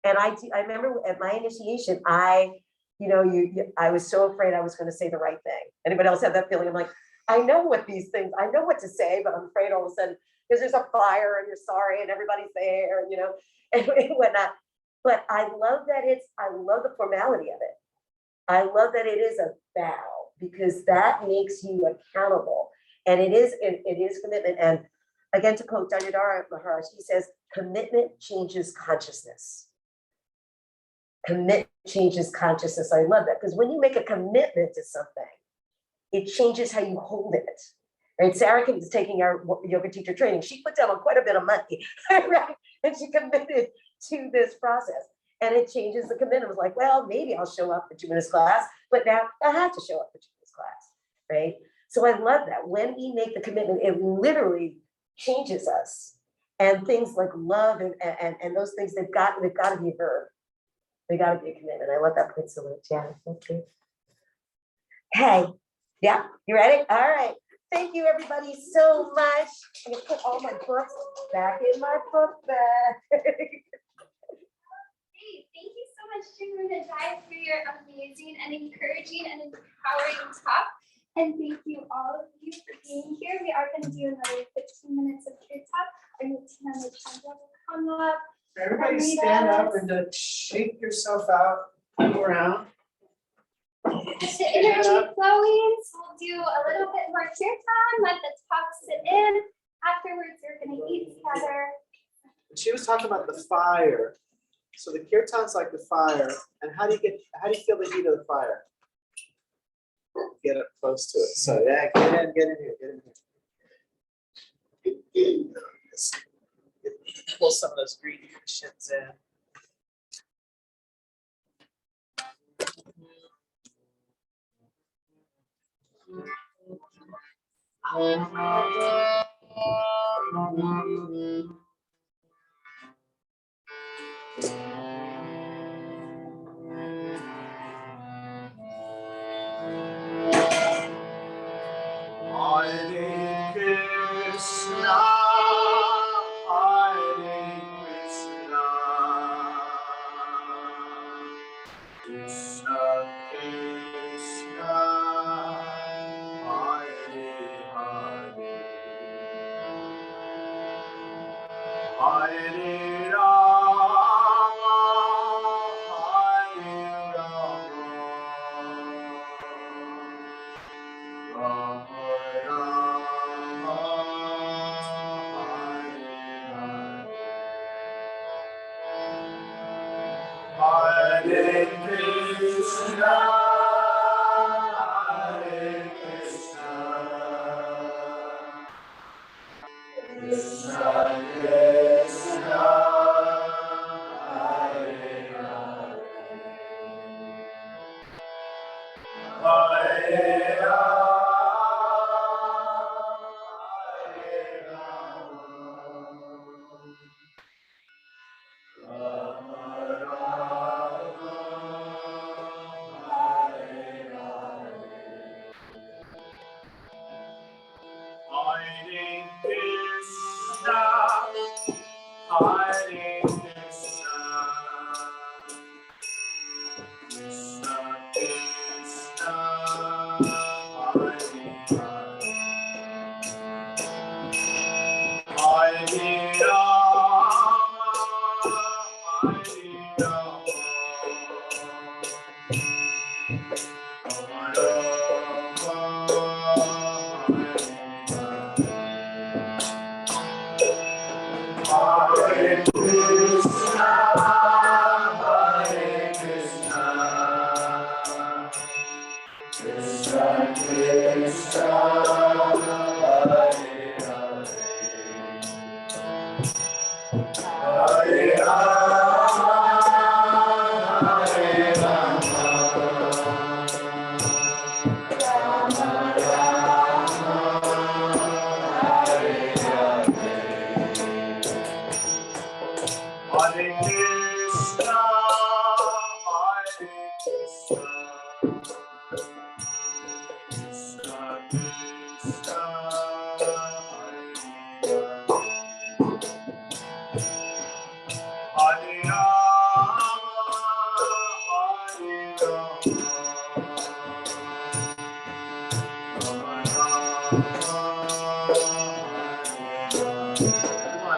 C: and I remember at my initiation, I was so afraid I was going to say the right thing. Anybody else have that feeling? I'm like, I know what these things, I know what to say, but I'm afraid all of a sudden, because there's a fire and you're sorry and everybody's there, and whatnot. But I love that I love the formality of it. I love that it is a vow, because that makes you accountable. And it is commitment. And again, to quote Danyadhar Maharaj, he says, commitment changes consciousness. Commitment changes consciousness. I love that, because when you make a commitment to something, it changes how you hold it. Right? Sarah is taking our yoga teacher training. She put down quite a bit of money, right? And she committed to this process. And it changes the commitment. It was like, well, maybe I'll show up for Jamuna's class, but now I have to show up for Jamuna's class, right? So I love that. When we make the commitment, it literally changes us. And things like love and those things, they've got to be a verb. They got to be a commitment. I love that point so much. Yeah, thank you. Hey, yeah, you ready? All right. Thank you, everybody, so much. I'm gonna put all my books back in my book bag.
B: Hey, thank you so much, Jamuna Jai, for your amazing and encouraging and empowering talk. And thank you all of you for being here. We are going to do another 15 minutes of Kid Talk. Our new Tina Chandra will come up.
A: Everybody stand up and shake yourself out, move around.
B: The energy flowing, so we'll do a little bit more kirtan, let the talk sit in. Afterwards, we're gonna eat together.
A: She was talking about the fire. So the kirtan's like the fire, and how do you feel the heat of the fire? Get up close to it. So yeah, get in here. Just pull some of those green shits in.
D: Hare Krishna, Hare Krishna, Krishna Krishna, Hare Hare, Hare Rama, Hare Rama, Rama Rama, Hare Hare, Hare Krishna, Hare Krishna, Krishna Krishna, Hare Hare, Hare Rama,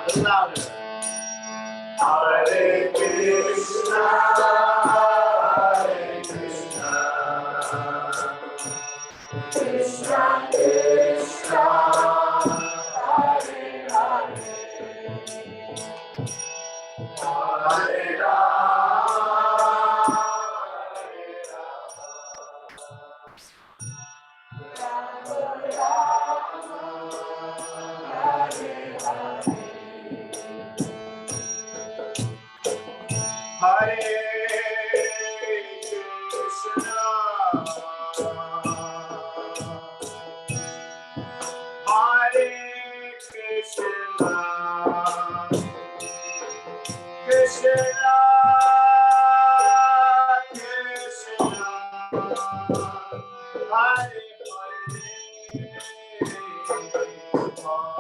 D: Hare louder. Hare Krishna, Hare Krishna, Krishna Krishna, Hare Hare, Hare Rama, Hare Krishna, Hare Krishna, Krishna Krishna, Hare Hare,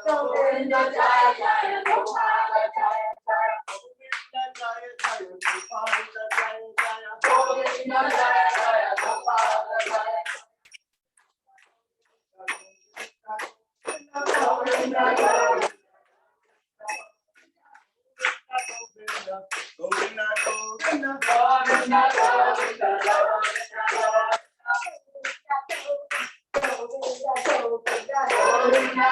C: Govinda Jaya Jaya Gopala Jaya Jaya. Govinda Jaya Jaya Gopala Jaya. Govinda Jaya.
J: Govinda, Govinda,
C: Govinda Govinda Govinda Govinda.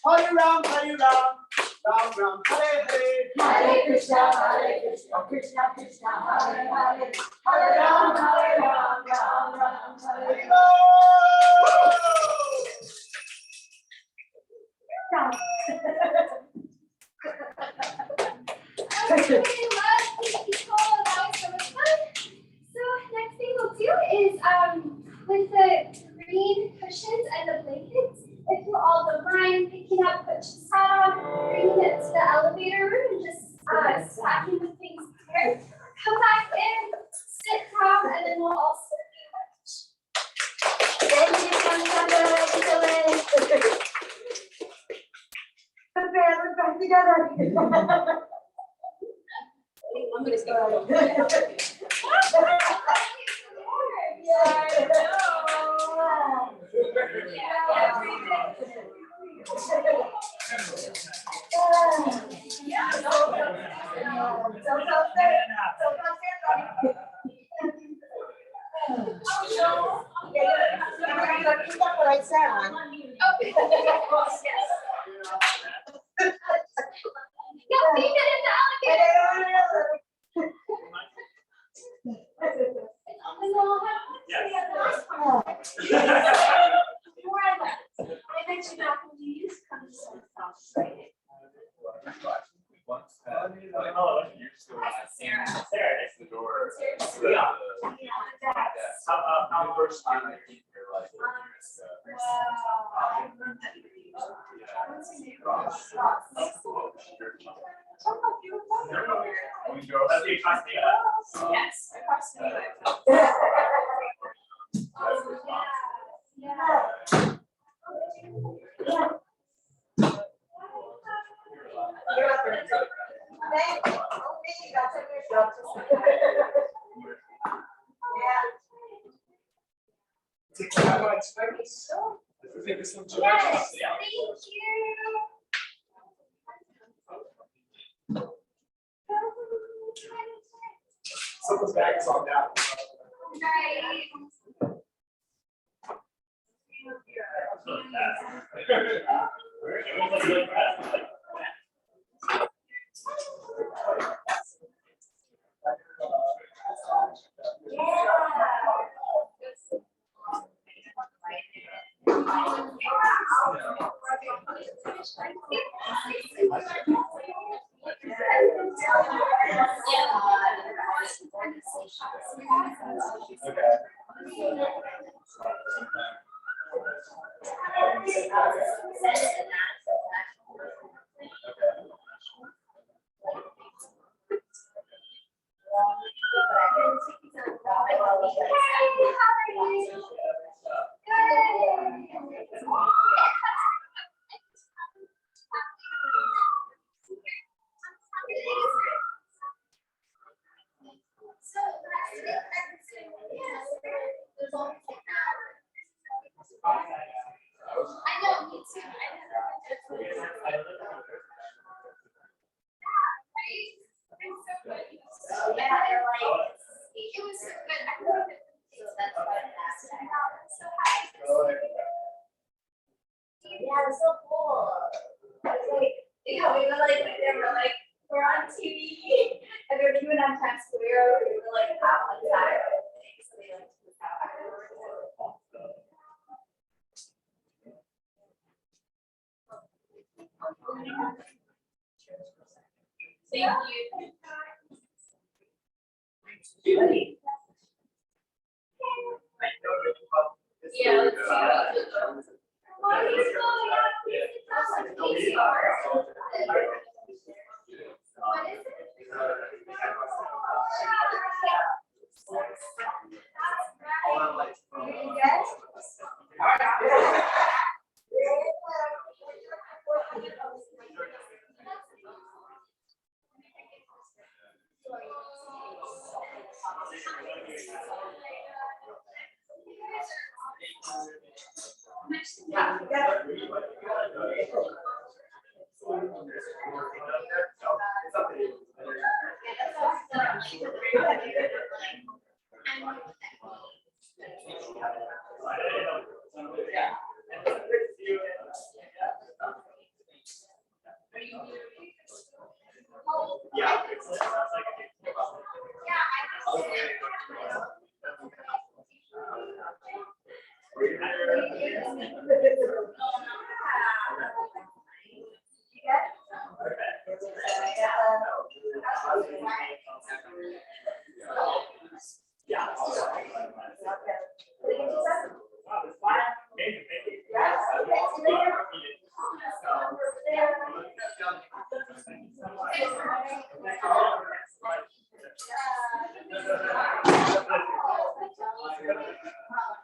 J: Hare Ram, Hare Ram, Ram Ram, Hare Hare.
C: Hare Krishna, Krishna Krishna, Hare Hare, Hare Ram, Ram Ram, Hare Hare.
B: I really love these people. That was so much fun. So next thing we'll do is with the green cushions and the blankets, if you all don't mind picking up what you sat on, bringing it to the elevator room and just stacking the things here. Come back in, sit down, and then we'll all sit.
C: Thank you, Sandra. The band was back together. I'm gonna start.
B: I mentioned Malcolm, do you just come to some thoughts, right? Sarah.
E: Sarah, next to the door.
B: Yeah.
E: How first time I
B: Wow, I love that video. What's your name? Ross.
E: That's the across the
B: Yes, across the way.
H: Yes, thank
F: Someone's back is on down.
B: you. We're on TV, and they're doing on Times Square, we were like out on Saturday. So they like to look out afterwards. Thank you. Yeah, let's see. What is
F: It's up to you.